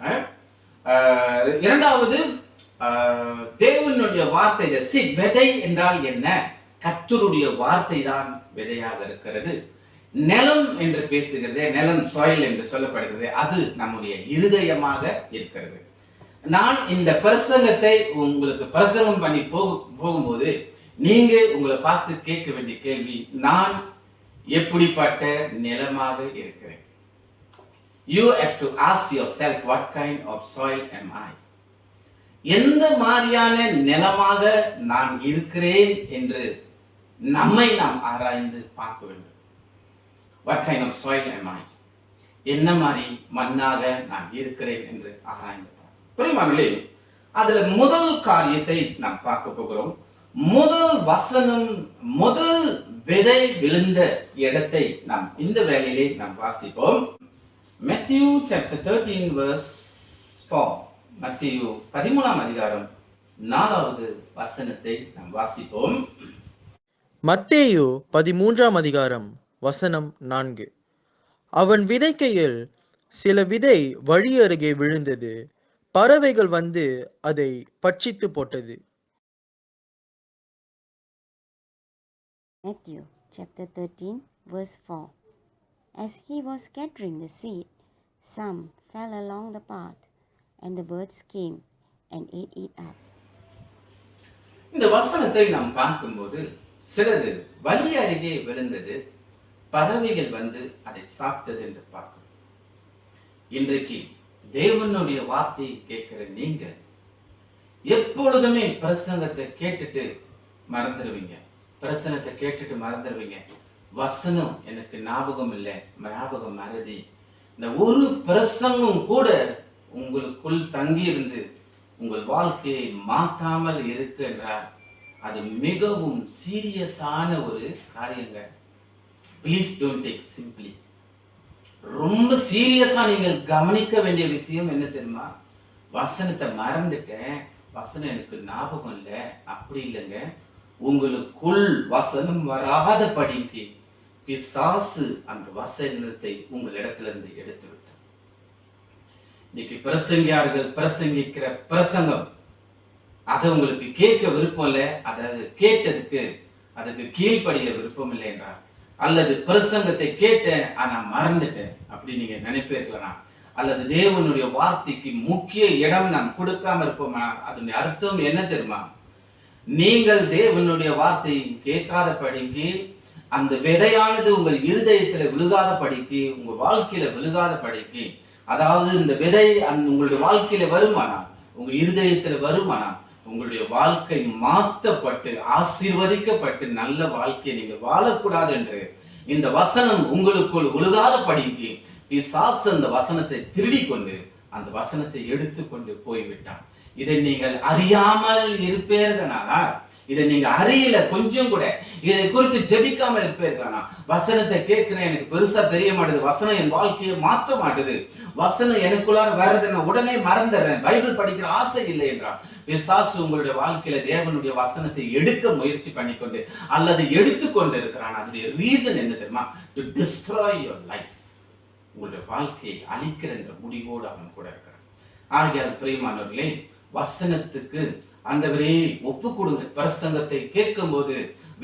இரண்டாவது, தேவனுடைய வார்த்தை. விதை என்றால் என்ன? கர்த்தருடைய வார்த்தை தான் விதையாக இருக்கிறது. நிலம் என்று பேசுகிறது, நிலம் சாயில் என்று சொல்லப்படுகிறது, அது நம்முடைய இருதயமாக இருக்கிறது. நான் இந்த பிரசங்கத்தை உங்களுக்கு பிரசங்கம் பண்ணி போகும்போது நீங்க உங்களை பார்த்து கேட்க வேண்டிய கேள்வி, நான் எப்படிப்பட்ட நிலமாக இருக்கிறேன்? You have to ask yourself, what kind of soil am I? எந்த மாதிரியான நிலமாக நான் இருக்கிறேன் என்று நம்மை நாம் ஆராய்ந்து பார்க்க வேண்டும். What kind of soil am I? என்ன மாதிரி மண்ணாக நான் இருக்கிறேன் என்று ஆராய்ந்து பார்க்க. பிரியமானவர்களே, அதுல முதல் காரியத்தை நாம் பார்க்க போகிறோம். முதல் வசனம், முதல் விதை விழுந்த இடத்தை நாம் இந்த வேளையிலே நாம் வாசிப்போம். Matthew chapter 13 verse 4. மத்தேயு 13ஆம் அதிகாரம் 4வது வசனத்தை நாம் வாசிப்போம். மத்தேயு 13ஆம் அதிகாரம் வசனம் 4. அவன் விதைக்கையில் சில விதை வழி அருகே விழுந்தது, பறவைகள் வந்து அதை பட்சித்து போட்டது. Matthew chapter 13 verse 4. As he was scattering the seed, some fell along the path, and the birds came and ate it up. இந்த வசனத்தை நாம் பார்க்கும்போது சிலது வழி அருகே விழுந்தது, பறவைகள் வந்து அதை சாப்பிட்டது என்று பார்க்கிறோம். இன்றைக்கு தேவனுடைய வார்த்தையை கேட்கிற நீங்க எப்பொழுதுமே பிரசங்கத்தை கேட்டுட்டு மறந்துடுவீங்க. பிரசனத்தை கேட்டுட்டு மறந்துடுவீங்க. வசனம் எனக்கு ஞாபகம் இல்லை, ஞாபகம் மறதி. இந்த ஒரு பிரசங்கம் கூட உங்களுக்குள் தங்கி இருந்து உங்கள் வாழ்க்கையை மாற்றாமல் இருக்கு என்றால் அது மிகவும் சீரியஸான ஒரு காரியங்க. Please don't take simply. ரொம்ப சீரியஸா நீங்கள் கவனிக்க வேண்டிய விஷயம் என்ன தெரியுமா? வசனத்தை மறந்துட்டேன், வசனம் எனக்கு ஞாபகம் இல்லை, அப்படி இல்லைங்க. உங்களுக்குள் வசனம் வராத படிக்கு பிசாசு அந்த வசனத்தை உங்களிடத்துல இருந்து எடுத்து விட்டார். இன்னைக்கு பிரசங்கியார்கள் பிரசங்கிக்கிற பிரசங்கம் அதை உங்களுக்கு கேட்க விருப்பம் இல்லை, அதாவது கேட்டதுக்கு அதுக்கு கீழ்ப்படிய விருப்பம் இல்லை என்றார். அல்லது பிரசங்கத்தை கேட்டேன் ஆனா மறந்துட்டேன் அப்படி நீங்க நினைப்பீர்களா? அல்லது தேவனுடைய வார்த்தைக்கு முக்கிய இடம் நாம் கொடுக்காம இருப்போமா? அதனுடைய அர்த்தம் என்ன தெரியுமா? நீங்கள் தேவனுடைய வார்த்தையை கேட்காத படிக்கு, அந்த விதையானது உங்கள் இருதயத்துல விழுகாத படிக்கு, உங்க வாழ்க்கையில விழுகாத படிக்கு, அதாவது இந்த விதை உங்களுடைய வாழ்க்கையில வருமானா, உங்க இருதயத்துல வருமானா, உங்களுடைய வாழ்க்கை மாற்றப்பட்டு ஆசீர்வதிக்கப்பட்டு நல்ல வாழ்க்கையை நீங்க வாழக்கூடாது என்று இந்த வசனம் உங்களுக்குள் விழுகாத படிக்கு பிசாசு அந்த வசனத்தை திருடி கொண்டு அந்த வசனத்தை எடுத்துக்கொண்டு போய்விட்டான். இதை நீங்கள் அறியாமல் இருப்பீர்களா? இதை நீங்க அறியல, கொஞ்சம் கூட இதை குறித்து ஜெபிக்காம இருப்பீர்களா? வசனத்தை கேட்கிறேன், எனக்கு பெருசா தெரிய மாட்டேது, வசனம் என் வாழ்க்கையை மாற்ற மாட்டுது, வசனம் எனக்குள்ளார வர்றது நான் உடனே மறந்துடுறேன், பைபிள் படிக்கிற ஆசை இல்லை என்றான். பிசாசு உங்களுடைய வாழ்க்கையில தேவனுடைய வசனத்தை எடுக்க முயற்சி பண்ணிக்கொண்டு அல்லது எடுத்துக்கொண்டு இருக்கிறான். அதனுடைய ரீசன் என்ன தெரியுமா? To destroy your life. உங்களுடைய வாழ்க்கையை அழிக்கிற என்ற முடிவோடு அவன் கூட இருக்கிறான். ஆகையால் பிரியமானவர்களே, வசனத்துக்கு ஆண்டவரே ஒப்பு கொடுங்க. பிரசங்கத்தை கேட்கும் போது,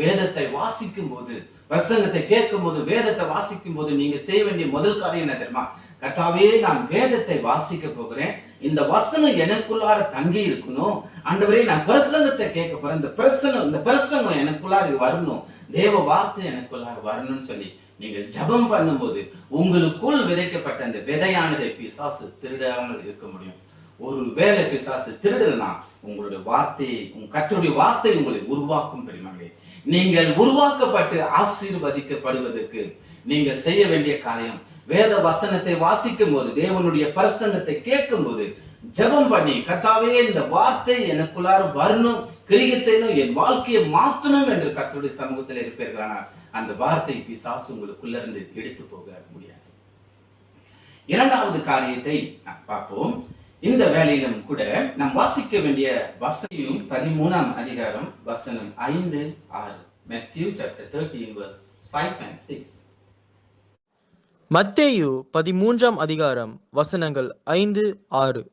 வேதத்தை வாசிக்கும் போது, பிரசங்கத்தை கேட்கும் போது, வேதத்தை வாசிக்கும் போது நீங்க செய்ய வேண்டிய முதல் காரியம் என்ன தெரியுமா? கர்த்தாவே, நான் வேதத்தை வாசிக்க போகிறேன், இந்த வசனம் எனக்குள்ளார தங்கி இருக்கணும். ஆண்டவரே, நான் பிரசங்கத்தை கேட்க போறேன், இந்த பிரசங்கம் எனக்குள்ளார வரணும், தேவ வார்த்தை எனக்குள்ளார வரணும்னு சொல்லி நீங்கள் ஜெபம் பண்ணும்போது உங்களுக்குள் விதைக்கப்பட்ட அந்த விதையானதை பிசாசு திருடாமல் இருக்க முடியும். ஒரு வேலை பிசாசு திருடுனா உங்களுடைய வார்த்தையை, உங்க கர்த்தருடைய வார்த்தை உங்களை உருவாக்கும். பெரியமகளே, நீங்கள் உருவாக்கப்பட்டு ஆசீர்வதிக்கப்படுவதற்கு நீங்கள் செய்ய வேண்டிய காரியம், வேத வசனத்தை வாசிக்கும் போது, தேவனுடைய பிரசங்கத்தை கேட்கும் போது ஜெபம் பண்ணி, கர்த்தாவே இந்த வார்த்தை எனக்குள்ளார வரணும், கிரியை செய்யணும், என் வாழ்க்கையை மாற்றணும் என்று கர்த்தருடைய சமூகத்தில் இருப்பீர்களானால் அந்த வார்த்தை பிசாசு உங்களுக்குள்ள இருந்து எடுத்து போக முடியாது. இரண்டாவது காரியத்தை பார்ப்போம். இந்த வேலையிலும் கூட நாம் வாசிக்க வேண்டிய வசனம் 13ஆம் அதிகாரம் வசனம் 5, 6. Matthew chapter 13 verse 5 and 6. மத்தேயு 13ஆம் அதிகாரம் வசனங்கள் 5, 6.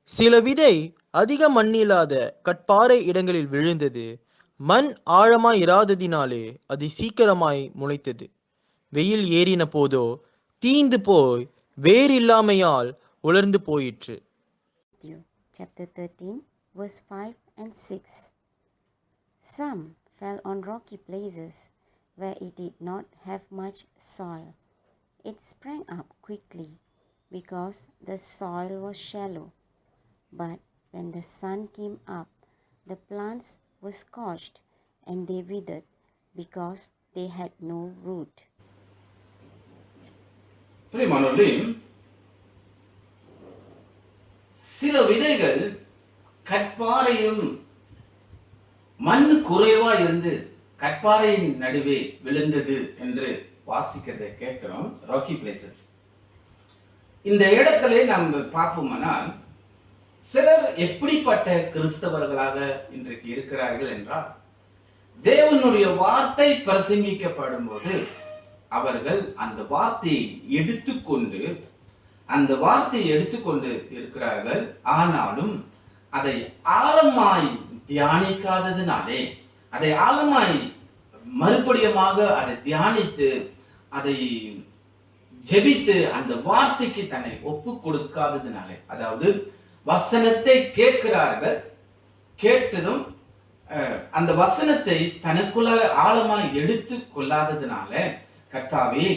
சில விதை அதிக மண்ணில்லாத கற்பாறை இடங்களில் விழுந்தது. மண் ஆழமாய் இராததினாலே அது சீக்கிரமாய் முளைத்தது. வெயில் ஏறின போதோ தீந்து போய் வேறில்லாமையால் உலர்ந்து போயிற்று. Matthew chapter 13 verse 5 and 6. Some fell on rocky places where it did not have much soil. It sprang up quickly because the soil was shallow. But when the sun came up, the plants were scorched and they withered because they had no root. பிரியமானவர்களே, சில விதைகள் கற்பாறையும் மண் குறைவா இருந்து கற்பாறையின் நடுவே விழுந்தது என்று வாசிக்கிறதை கேட்கிறோம். ராக்கி பிளேசஸ். இந்த இடத்துல நம்ம பார்ப்போம்னால் சிலர் எப்படிப்பட்ட கிறிஸ்தவர்களாக இன்றைக்கு இருக்கிறார்கள் என்றால், தேவனுடைய வார்த்தை பிரசங்கிக்கப்படும் போது அவர்கள் அந்த வார்த்தையை எடுத்துக்கொண்டு இருக்கிறார்கள். ஆனாலும் அதை ஆழமாய் தியானிக்காததினாலே, அதை ஆழமாய் மறுபடியுமாக அதை தியானித்து அதை ஜெபித்து அந்த வார்த்தைக்கு தன்னை ஒப்பு கொடுக்காததினாலே, அதாவது வசனத்தை கேட்கிறார்கள், கேட்டதும் அந்த வசனத்தை தனக்குள்ள ஆழமாய் எடுத்து கொள்ளாததுனால, கர்த்தாவே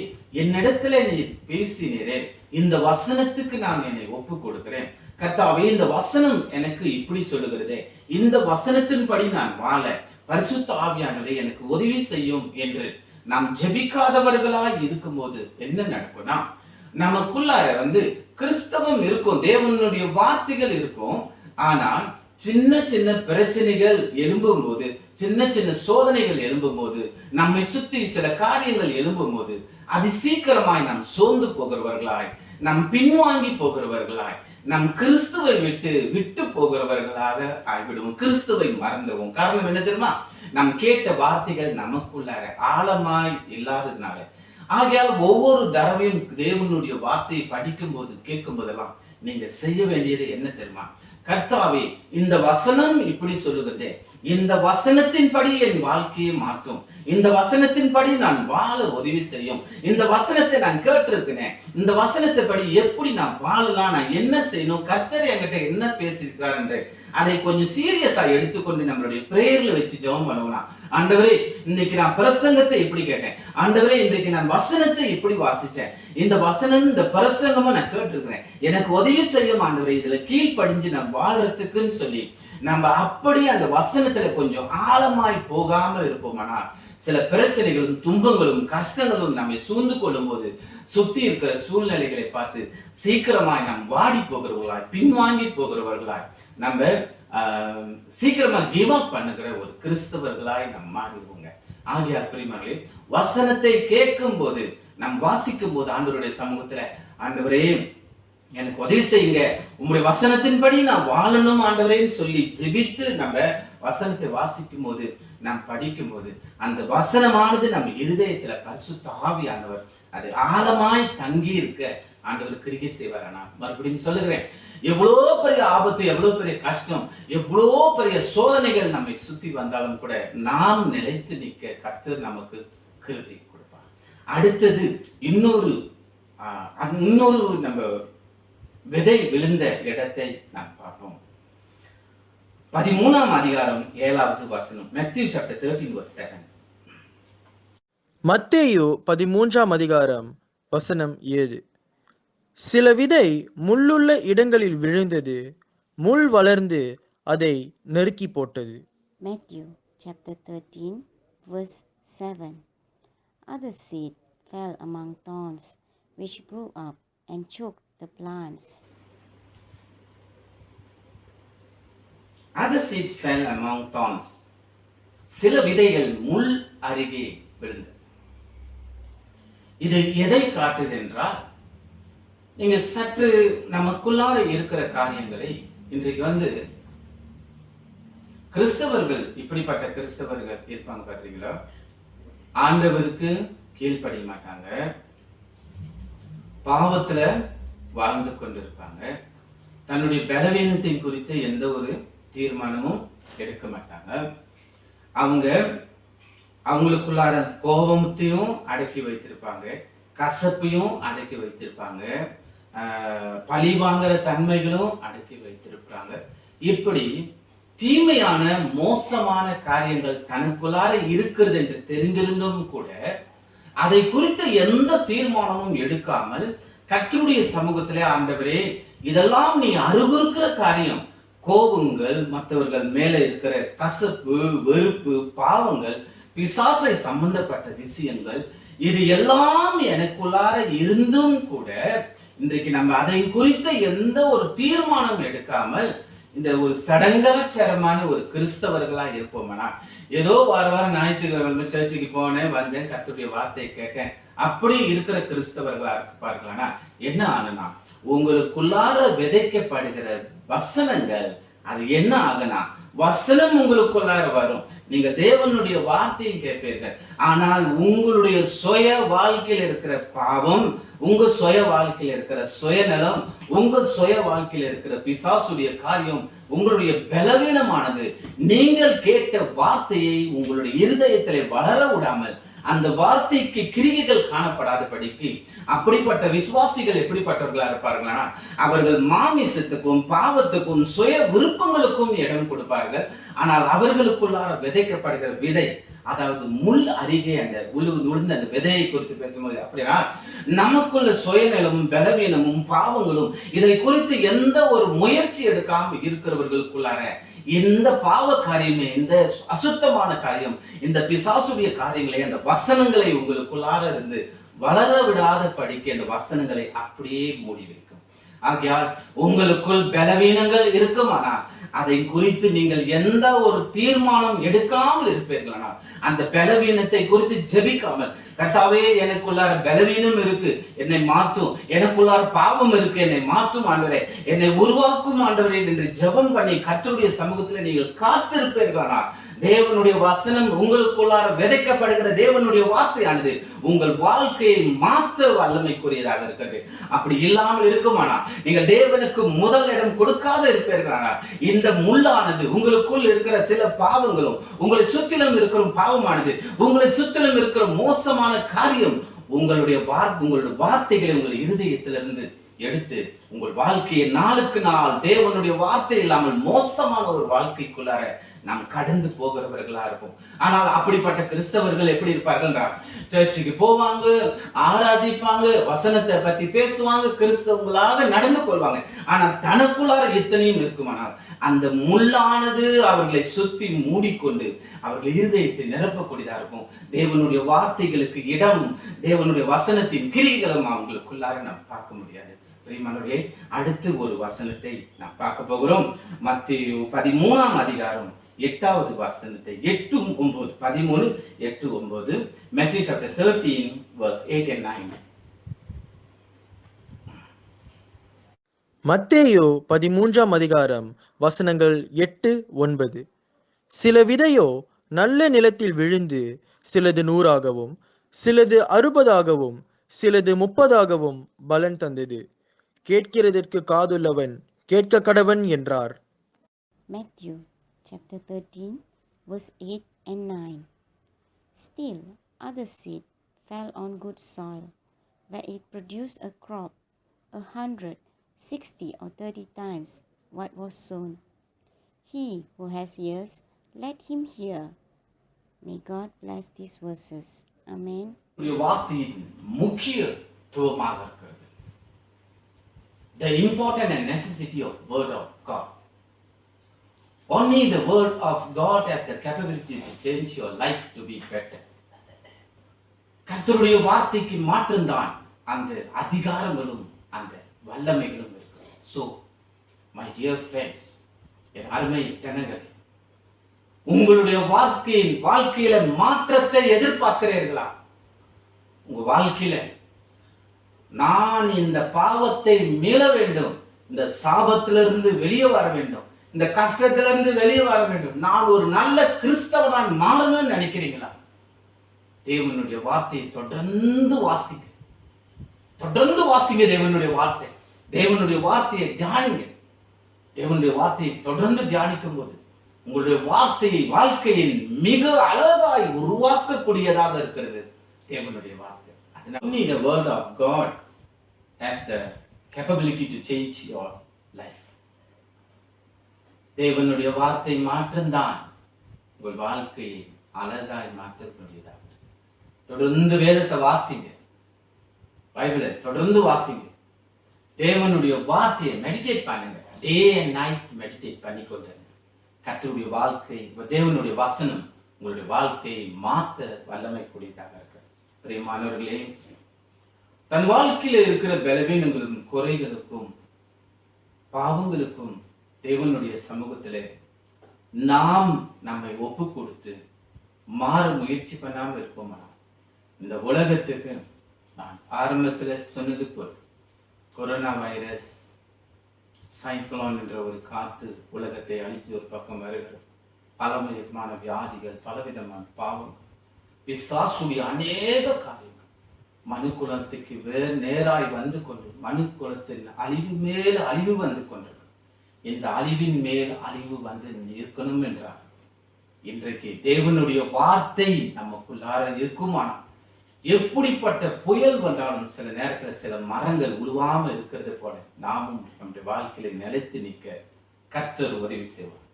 என்னிடத்துல நீ பேசினீரே, இந்த வசனத்துக்கு நான் என்னை ஒப்பு கொடுக்கிறேன், கர்த்தாவே இந்த வசனம் எனக்கு இப்படி சொல்லுகிறதே, இந்த வசனத்தின்படி நான் வாழ பரிசுத்த ஆவியானவரே எனக்கு உதவி செய்யும் என்று நாம் ஜெபிக்காதவர்களாய் இருக்கும்போது என்ன நடக்கும்னா, நமக்குள்ளார கிறிஸ்தவம் இருக்கும், தேவனுடைய வார்த்தைகள் இருக்கும், ஆனால் சின்ன சின்ன பிரச்சனைகள் எழும்பும் போது, சின்ன சின்ன சோதனைகள் எழும்பும் போது, நம்மை சுத்தி சில காரியங்கள் எழும்பும் போது, அது சீக்கிரமாய் நாம் சோர்ந்து போகிறவர்களாய், நாம் பின்வாங்கி போகிறவர்களாய், நம் கிறிஸ்துவை விட்டு போகிறவர்களாக ஆகிவிடுவோம். கிறிஸ்துவை மறந்துடுவோம். காரணம் என்ன தெரியுமா? நாம் கேட்ட வார்த்தைகள் நமக்குள்ளார ஆழமாய் இல்லாததுனால. ஆகையால் ஒவ்வொரு தடவையும் தேவனுடைய வார்த்தையை படிக்கும் போது, கேட்கும் போதெல்லாம் நீங்க செய்ய வேண்டியது என்ன தெரியுமா? கர்த்தாவே, இந்த வசனம் இப்படி சொல்லுகிறதே, இந்த வசனத்தின்படி என் வாழ்க்கையை மாற்றும், இந்த வசனத்தின்படி நான் வாழ உதவி செய்யும், இந்த வசனத்தை நான் கேட்டிருக்கிறேன், இந்த வசனத்தை படி எப்படி நான் வாழலாம், நான் என்ன செய்யணும், கர்த்தர் என்கிட்ட என்ன பேசியிருக்கிறார் என்று அதை கொஞ்சம் சீரியஸா எடுத்துக்கொண்டு நம்மளுடைய பிரேயர்ல வச்சு ஜெபம் பண்ணுவோம். ஆண்டவரே, இன்னைக்கு நான் பிரசங்கத்தை இப்படி கேட்டேன், ஆண்டவரே இன்றைக்கு நான் வசனத்தை இப்படி வாசிச்சேன், இந்த வசனம் இந்த பிரசங்கமா நான் கேட்டிருக்கிறேன், எனக்கு உதவி செய்யும் ஆண்டவரே, இதுல கீழ்ப்படிஞ்சு நான் வாழ்றதுக்குன்னு சொல்லி நம்ம அப்படி அந்த வசனத்துல கொஞ்சம் ஆழமாய் போகாம இருப்போம்னா, சில பிரச்சனைகளும் துன்பங்களும் கஷ்டங்களும் நம்மை சூழ்ந்து கொள்ளும் போது சுத்தி இருக்கிற சூழ்நிலைகளை பார்த்து சீக்கிரமாய் நாம் வாடி போகிறவர்களாய், பின்வாங்கி போகிறவர்களாய், நம்ம சீக்கிரமா கிவ் அப் பண்ணுகிற ஒரு கிறிஸ்தவர்களாய் நாம் மாறிடுவோங்க. ஆகிய பிரியமானவர்களே, வசனத்தை கேட்கும் போது, நாம் வாசிக்கும் போது ஆண்டவருடைய சமூகத்துல, ஆண்டவரே எனக்கு உதவி செய்யுங்க, உங்களுடைய வசனத்தின்படி நான் வாழணும் ஆண்டவரேன்னு சொல்லி ஜெபித்து நம்ம வசனத்தை வாசிக்கும் போது, நாம் படிக்கும் போது, அந்த வசனமானது நம்ம இருதயத்துல பரிசுத்த ஆவியானவர் அது ஆழமாய் தங்கி இருக்க ஆண்டவர் கிரியை செய்வார். நான் மறுபடியும் சொல்லுகிறேன், எவ்வளோ பெரிய ஆபத்து, எவ்வளவு பெரிய கஷ்டம், எவ்வளோ பெரிய சோதனைகள் நம்மை சுத்தி வந்தாலும் கூட நாம் நிலைத்து நிற்க கர்த்தர் நமக்கு கிருபை கொடுப்பார். அடுத்தது இன்னொரு நம்ம விதை விழுந்த இடத்தை நாம் பார்ப்போம். 13ஆம் அதிகாரம் 7வது வசனம். Matthew chapter 13 verse 7. மத்தேயு 13ஆம் அதிகாரம் வசனம் 7. சில விதை முள்ளுள்ள இடங்களில் விழுந்தது, முள் வளர்ந்து அதை நெருக்கி போட்டது. Matthew chapter 13 verse 7. Other seed fell among thorns, which grew up and choked the plants. Other seed fell among thorns. சில விதைகள் முள் அருகே விழுந்தது. இது எதை காட்டுது என்றால், நீங்க சற்று நமக்குள்ளார இருக்கிற காரியங்களை இன்றைக்கு கிறிஸ்தவர்கள், இப்படிப்பட்ட கிறிஸ்தவர்கள் இருப்பாங்க பாத்தீங்களா, ஆண்டவருக்கு கீழ்ப்படிய மாட்டாங்க, பாவத்துல வாழ்ந்து கொண்டிருப்பாங்க, தன்னுடைய பலவீனத்தை குறித்து எந்த ஒரு தீர்மானமும் எடுக்க மாட்டாங்க, அவங்களுக்குள்ளார கோபத்தையும் அடக்கி வைத்திருப்பாங்க, கசப்பையும் அடக்கி வைத்திருப்பாங்க, பழி வாங்குற தன்மைகளும் அடக்கி வைத்திருப்பாங்க. இப்படி தீமையான மோசமான காரியங்கள் தனக்குள்ளார இருக்கிறது என்று தெரிந்திருந்தும் கூட அதை குறித்த எந்த தீர்மானமும் எடுக்காமல் கர்த்தருடைய சமூகத்திலே, ஆண்டவரே இதெல்லாம் நீ அருகுறுக்கிற காரியம், கோபங்கள், மற்றவர்கள் மேல இருக்கிற கசப்பு, வெறுப்பு, பாவங்கள், பிசாசை சம்பந்தப்பட்ட விஷயங்கள், இது எல்லாம் எனக்குள்ளார இருந்தும் கூட இன்றைக்கு நம்ம அதை குறித்த எந்த ஒரு தீர்மானம் எடுக்காமல் இந்த ஒரு சடங்காச்சாரமான ஒரு கிறிஸ்தவர்களா இருப்போம்னா, ஏதோ வாரம் ஞாயிற்றுக்கிழமை சர்ச்சுக்கு போனேன், வந்தேன், கர்த்தருடைய வார்த்தையை கேட்டேன், அப்படி இருக்கிற கிறிஸ்தவர்களா இருப்பார்களா, என்ன ஆகுனா உங்களுக்குள்ளார விதைக்கப்படுகிற வசனங்கள் அது என்ன ஆகுனா, வசனம் உங்களுக்குள்ளார வரும், நீங்க தேவனுடைய வார்த்தையை கேட்பீர்கள், ஆனால் உங்களுடைய சுய வாழ்க்கையில் இருக்கிற பாவம், உங்க சுய வாழ்க்கையில் இருக்கிற சுயநலம், உங்க சுய வாழ்க்கையில் இருக்கிற பிசாசுடைய காரியம், உங்களுடைய பலவீனமானது நீங்கள் கேட்ட வார்த்தையை உங்களுடைய இருதயத்திலே வளர விடாமல் அந்த வார்த்தைக்கு கிரியைகள் காணப்படாதபடிக்கு, அப்படிப்பட்ட விசுவாசிகள் எப்படிப்பட்டவர்களா இருப்பார்களா, அவர்கள் மாமிசத்துக்கும் பாவத்துக்கும் சுய விருப்பங்களுக்கும் இடம் கொடுப்பார்கள். ஆனால் அவர்களுக்குள்ளார விதைக்கப்படுகிற விதை, அதாவது முள் அருகே அந்த உளுந்த அந்த விதையை குறித்து பேசும்போது, அப்படின்னா நமக்குள்ள சுயநலமும் பலவீனமும் பாவங்களும் இதை குறித்து எந்த ஒரு முயற்சி எடுக்காம இருக்கிறவர்களுக்குள்ளார இந்த பாவ காரியமே, இந்த அசுத்தமான காரியம், இந்த பிசாசுடைய காரியங்களை, அந்த வசனங்களை உங்களுக்குள்ளார இருந்து வளர விடாத படிக்க இந்த வசனங்களை அப்படியே மூடி வைக்கும். ஆகையால் உங்களுக்குள் பலவீனங்கள் இருக்குமானால் அதை குறித்து நீங்கள் எந்த ஒரு தீர்மானம் எடுக்காமல் இருப்பீர்களானால், அந்த பலவீனத்தை குறித்து ஜெபிக்காமல், கர்த்தாவே எனக்குள்ளார பலவீனம் இருக்கு, என்னை மாற்றும், எனக்குள்ளார பாவம் இருக்கு, என்னை மாற்றும் ஆண்டவரே, என்னை உருவாக்கும் ஆண்டவரே என்று ஜெபம் பண்ணி கர்த்தருடைய சமூகத்தில் நீங்கள் காத்திருப்பீர்களானால், தேவனுடைய வசனம் உங்களுக்குள்ளார விதைக்கப்படுகிற தேவனுடைய வார்த்தையானது உங்கள் வாழ்க்கையை மாற்ற வல்லமைக்குரியதாக இருக்கிறது. அப்படி இல்லாமல் இருக்குமானா, நீங்கள் தேவனுக்கு முதல் இடம் கொடுக்காத இருப்பீர்களானால், இந்த முள்ளானது உங்களுக்குள் இருக்கிற சில பாவங்களும், உங்களை சுற்றிலும் இருக்கிற பாவமானது, உங்களை சுற்றிலும் இருக்கிற மோசமான காரியம் உங்களுடைய வார்த்தைகளை உங்கள் இருதயத்திலிருந்து எடுத்து உங்கள் வாழ்க்கையை நாளுக்கு நாள் தேவனுடைய வார்த்தை இல்லாமல் மோசமான ஒரு வாழ்க்கைக்குள்ளார நாம் கடந்து போகிறவர்களா இருப்போம். ஆனால் அப்படிப்பட்ட கிறிஸ்தவர்கள் எப்படி இருப்பார்கள்? சர்ச்சுக்கு போவாங்க, ஆராதிப்பாங்க, வசனத்தை பத்தி பேசுவாங்க, கிறிஸ்தவங்களாக நடந்து கொள்வாங்க. ஆனா தனக்குள்ளார இத்தனையும் இருக்குமானால், அந்த முள்ளானது அவர்களை சுத்தி மூடிக்கொண்டு அவர்கள் இருதயத்தை நிரப்பக்கூடியதா இருக்கும். தேவனுடைய வார்த்தைகளுக்கு இடம், தேவனுடைய வசனத்தின் கிரிகளும் அவங்களுக்குள்ளார நாம் பார்க்க முடியாது. பிரியமானவர்களே, அடுத்து ஒரு வசனத்தை நாம் பார்க்க போகிறோம். மத்தேயு 13ஆம் அதிகாரம் 8வது வசனத்தை 8-9, 13, 8-9, Matthew chapter 13 verse 8 and 9. மத்தேயு 13ஆம் அதிகாரம் வசனங்கள் 8-9. சில விதையோ நல்ல நிலத்தில் விழுந்து சிலது 100ஆகவும் சிலது 60ஆகவும் சிலது 30ஆகவும் பலன் தந்தது. கேட்கிறதற்கு காதுள்ளவன் கேட்க கடவன் என்றார். Matthew chapter 13 verse 8 and 9. Still other seed fell on good soil, where it produced a crop 100, 60 or 30 times what was sown. He who has ears, let him hear. May God bless these verses. Amen. வார்த்தையின் முக்கியத்துவமாக இருக்கிறது. The important and necessity of word of God. Only the word of God has the capability to change your life to be better. கர்த்தருடைய வார்த்தைக்கு மாற்றம்தான் அந்த அதிகாரங்களும் அந்த வல்லமைகளும் இருக்கு. So, my dear friends, என் அருமை ஜனங்களே, உங்களுடைய வாழ்க்கையில மாற்றத்தை எதிர்பார்க்கிறீர்களா? உங்க வாழ்க்கையில நான் இந்த பாவத்தை மீள வேண்டும், இந்த சாபத்திலிருந்து வெளியே வர வேண்டும், இந்த கஷ்டத்திலிருந்து வெளியே வர வேண்டும், நான் ஒரு நல்ல கிறிஸ்தவனாய் மாறணும்னு நினைக்கிறீங்களா? தேவனுடைய வார்த்தையை தொடர்ந்து வாசிங்க, தேவனுடைய வார்த்தையை தியானிங்க. தேவனுடைய வார்த்தையை தொடர்ந்து தியானிக்கும் போது உங்களுடைய வாழ்க்கையின் மிக அழகாய் உருவாக்கக்கூடியதாக இருக்கிறது தேவனுடைய வார்த்தை. Only the word of God has the capability to change your life. தேவனுடைய வார்த்தை மாற்றம்தான் உங்கள் வாழ்க்கையை அழகாய் மாற்றக்கூடியதாக. தொடர்ந்து வேதத்தை வாசிங்க, பைபிளை தொடர்ந்து வாசிங்க, தேவனுடைய வார்த்தையை மெடிடேட் பண்ணுங்க, டே அண்ட் நைட் மெடிடேட் பண்ணிக்கொண்டு கர்த்தருடைய வாழ்க்கை, தேவனுடைய வசனம் உங்களுடைய வாழ்க்கையை மாற்ற வல்லமை கூடியதாக இருக்கு. பிரியமானவர்களே, தன் வாழ்க்கையில இருக்கிற பலவீனங்களுக்கும் குறைகளுக்கும் பாவங்களுக்கும் தேவனுடைய சமூகத்திலே நாம் நம்மை ஒப்பு கொடுத்து மாற முயற்சி பண்ணாம இருப்போமா? இந்த உலகத்துக்கு நான் ஆரம்பத்துல சொன்னது போல் கொரோனா வைரஸ், சைக்ளோன் என்ற ஒரு காத்து உலகத்தை அழித்து ஒரு பக்கம் வருகிறது. பலவிதமான வியாதிகள், பலவிதமான பாவங்கள், பிசாசுடைய அநேக காரியங்கள் மனு குலத்துக்கு நேராய் வந்து கொண்டு மனு குலத்தின் அழிவு மேல் அழிவு வந்து கொண்டிருக்கிறது. இந்த அழிவின் மேல் அழிவு வந்து இருக்கணும் என்றார். இன்றைக்கு தேவனுடைய வார்த்தை நமக்குள்ளார இருக்குமானால் எப்படிப்பட்ட புயல் வந்தாலும் சில நேரத்துல சில மரங்கள் உருவாம இருக்கிறது போல நாமும் நம்முடைய வாழ்க்கையில நிலைத்து நிற்க கர்த்தர் உதவி செய்வார்.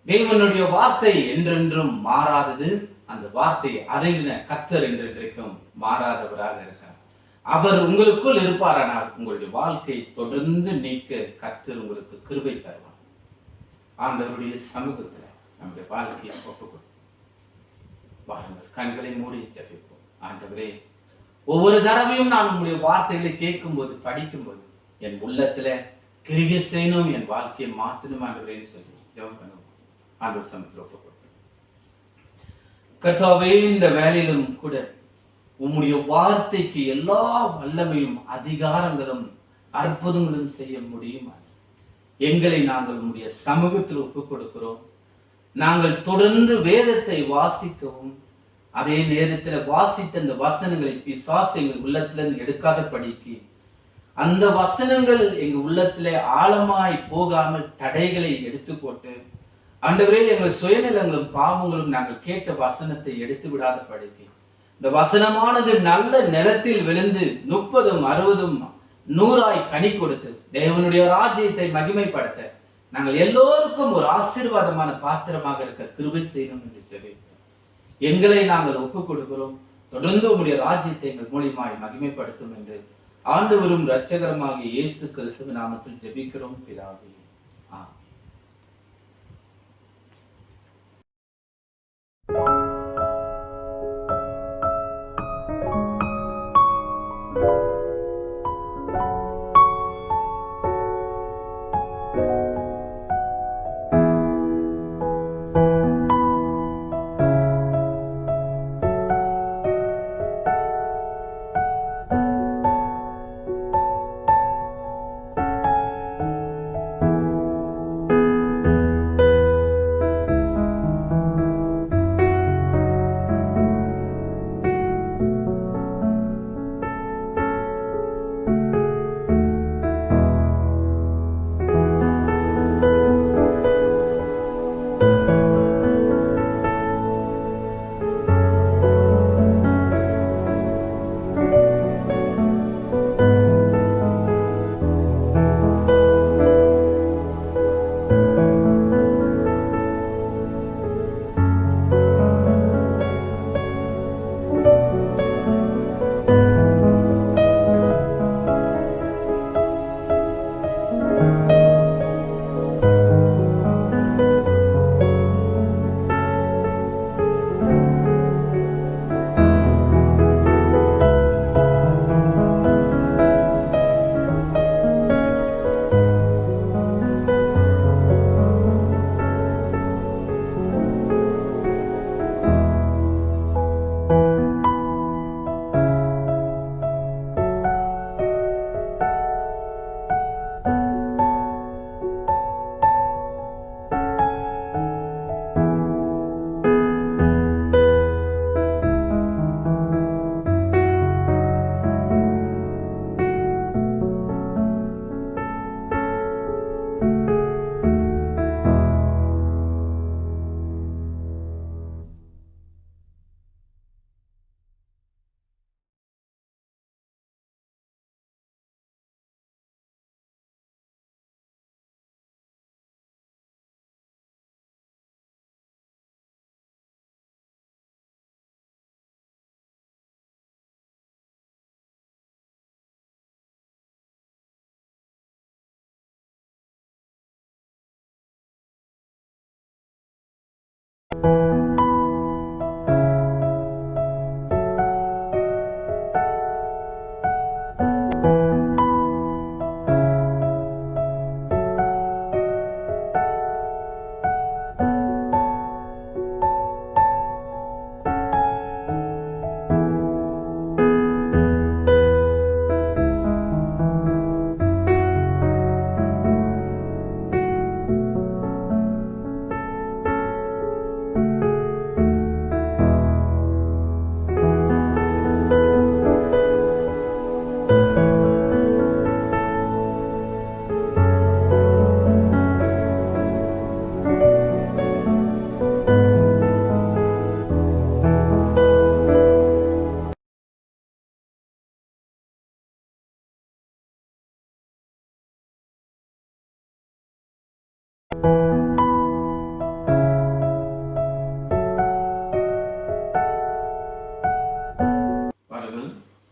தேவனுடைய வார்த்தை என்றென்றும் மாறாதது. அந்த வார்த்தை அறையின கர்த்தர் என்றென்றைக்கும் மாறாதவராக இருக்கிறார். அவர் உங்களுக்குள் இருப்பாரானால் உங்களுடைய வாழ்க்கையை தொடர்ந்து நீக்க கர்த்தர் உங்களுக்கு கிருபை தருவார். ஆண்டவருடைய சமூகத்துல நம்முடைய வாழ்க்கையை ஒப்புக்கொள்ளும். வாருங்கள், கண்களை மூடி ஜெபிப்போம். ஆண்டவரே, ஒவ்வொரு தடவையும் நான் உங்களுடைய வார்த்தைகளை கேட்கும் போது, படிக்கும் போது என் உள்ளத்துல கிரியை செய்யணும், என் வாழ்க்கையை மாற்றணும் ஆண்டவரேன்னு சொல்லி ஜெபம் பண்ணுவோம். ஆண்டவர் சமத்தில் ஒப்புக்கொடுப்போம். கர்த்தாவே, இந்த வேலையிலும் கூட உம்முடைய வார்த்தைக்கு எல்லா வல்லமையும் அதிகாரங்களும் அற்புதங்களும் செய்ய முடியுமா? எங்களை நாங்கள் உம்முடைய சமூகத்தில் ஒப்புக் கொடுக்கிறோம். நாங்கள் தொடர்ந்து வேதத்தை வாசிக்கவும், அதே நேரத்தில் வாசித்த அந்த வசனங்களை பிசாசு எங்கள் உள்ளத்திலிருந்து எடுக்காத படிக்கு அந்த வசனங்கள் எங்க உள்ளத்திலே ஆழமாய் போகாமல் தடைகளை எடுத்து போட்டு, ஆண்டவரே, எங்கள் சுயநலங்களும் பாவங்களும் நாங்கள் கேட்ட வசனத்தை எடுத்து விடாத படிக்கு இந்த வசனமானது நல்ல நிலத்தில் விழுந்து 30, 60, 100 கனி கொடுத்து தேவனுடைய ராஜ்யத்தை மகிமைப்படுத்த நாங்கள் எல்லோருக்கும் ஒரு ஆசீர்வாதமான பாத்திரமாக இருக்க கிருபை செய்யணும் என்று சொல்லி எங்களை நாங்கள் ஒப்புக் கொடுக்கிறோம். தொடர்ந்து உம்முடைய ராஜ்யத்தை எங்கள் மூலியமாய் மகிமைப்படுத்தும் என்று ஆண்டவரும் இரட்சகருமாகிய இயேசு கிறிஸ்துவின் நாமத்தில் ஜெபிக்கிறோம் பிதாவே. ஆமென்.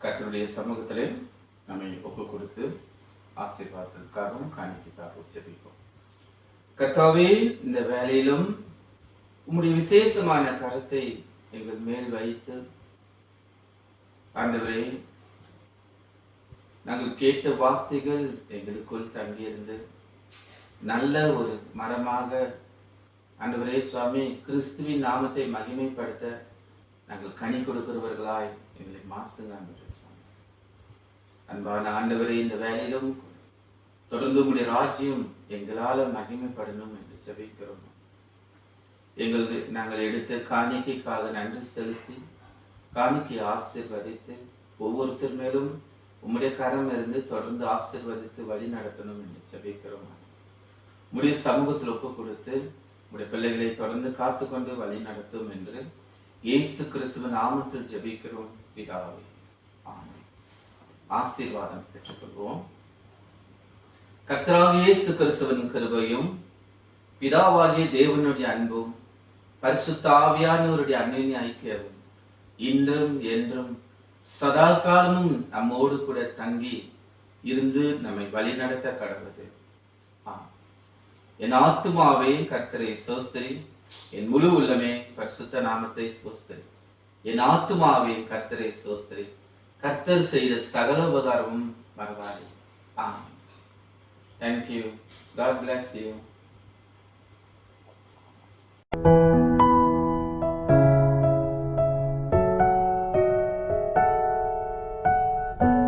கர்த்தருடைய சமூகத்திலே நம்மை ஒப்புக் கொடுத்து ஆசீர்வாதத்திற்காகவும் காணிக்கைக்காகவும் ஜெபிப்போம். கர்த்தாவே, இந்த வேலையிலும் உம்முடைய விசேஷமான கரத்தை எங்கள் மேல் வைத்து ஆண்டவரே, நாங்கள் கேட்ட வார்த்தைகள் எங்களுக்குள் தங்கியிருந்து நல்ல ஒரு மரமாக ஆண்டவரே சுவாமி கிறிஸ்துவின் நாமத்தை மகிமைப்படுத்த நாங்கள் கனி கொடுக்கிறவர்களாய் எங்களை மாற்றுங்க ஆண்டவரே சுவாமி. அன்பான ஆண்டவரே, இந்த வேலையிலும் தொடர்ந்து உங்களுடைய ராஜ்யம் எங்களால மகிமைப்படணும் என்று ஜெபிக்கிறோம். நாங்கள் எடுத்த காணிக்கைக்காக நன்றி செலுத்தி காணிக்கை ஆசீர்வதித்து ஒவ்வொருத்தர் மேலும் உம்முடைய கரம் இருந்து தொடர்ந்து ஆசீர்வதித்து வழி நடத்தணும் என்று ஜெபிக்கிறோம். உம்முடைய சமூகத்தில் ஒப்பு கொடுத்து உம்முடைய பிள்ளைகளை தொடர்ந்து காத்துக்கொண்டு வழி நடத்தும் என்று இயேசு கிறிஸ்துவின் நாமத்தில் ஜெபிக்கிறோம் பிதாவே, ஆமென். ஆசீர்வாதம் பெற்றுக்கொள்வோம். கர்த்தராகிய இயேசு கிறிஸ்துவின் கிருபையும் பிதாவாகிய தேவனுடைய அன்பும் பரிசுத்த ஆவியானவருடைய அன்பின் ஐக்கியமும் இன்றும் என்றும் சதா காலமும் நம்மோடு கூட தங்கி இருந்து நம்மை வழிநடத்த கடவுது. என் ஆத்துமாவே கர்த்தரை சோஸ்திரி, என் முழு உள்ளமே பரிசுத்த நாமத்தை சோஸ்திரி. என் ஆத்துமாவே கர்த்தரை சோஸ்திரி, கர்த்தர் செய்த சகல உபகாரமும் மறவாதே. ஆமென். Thank you. God bless you.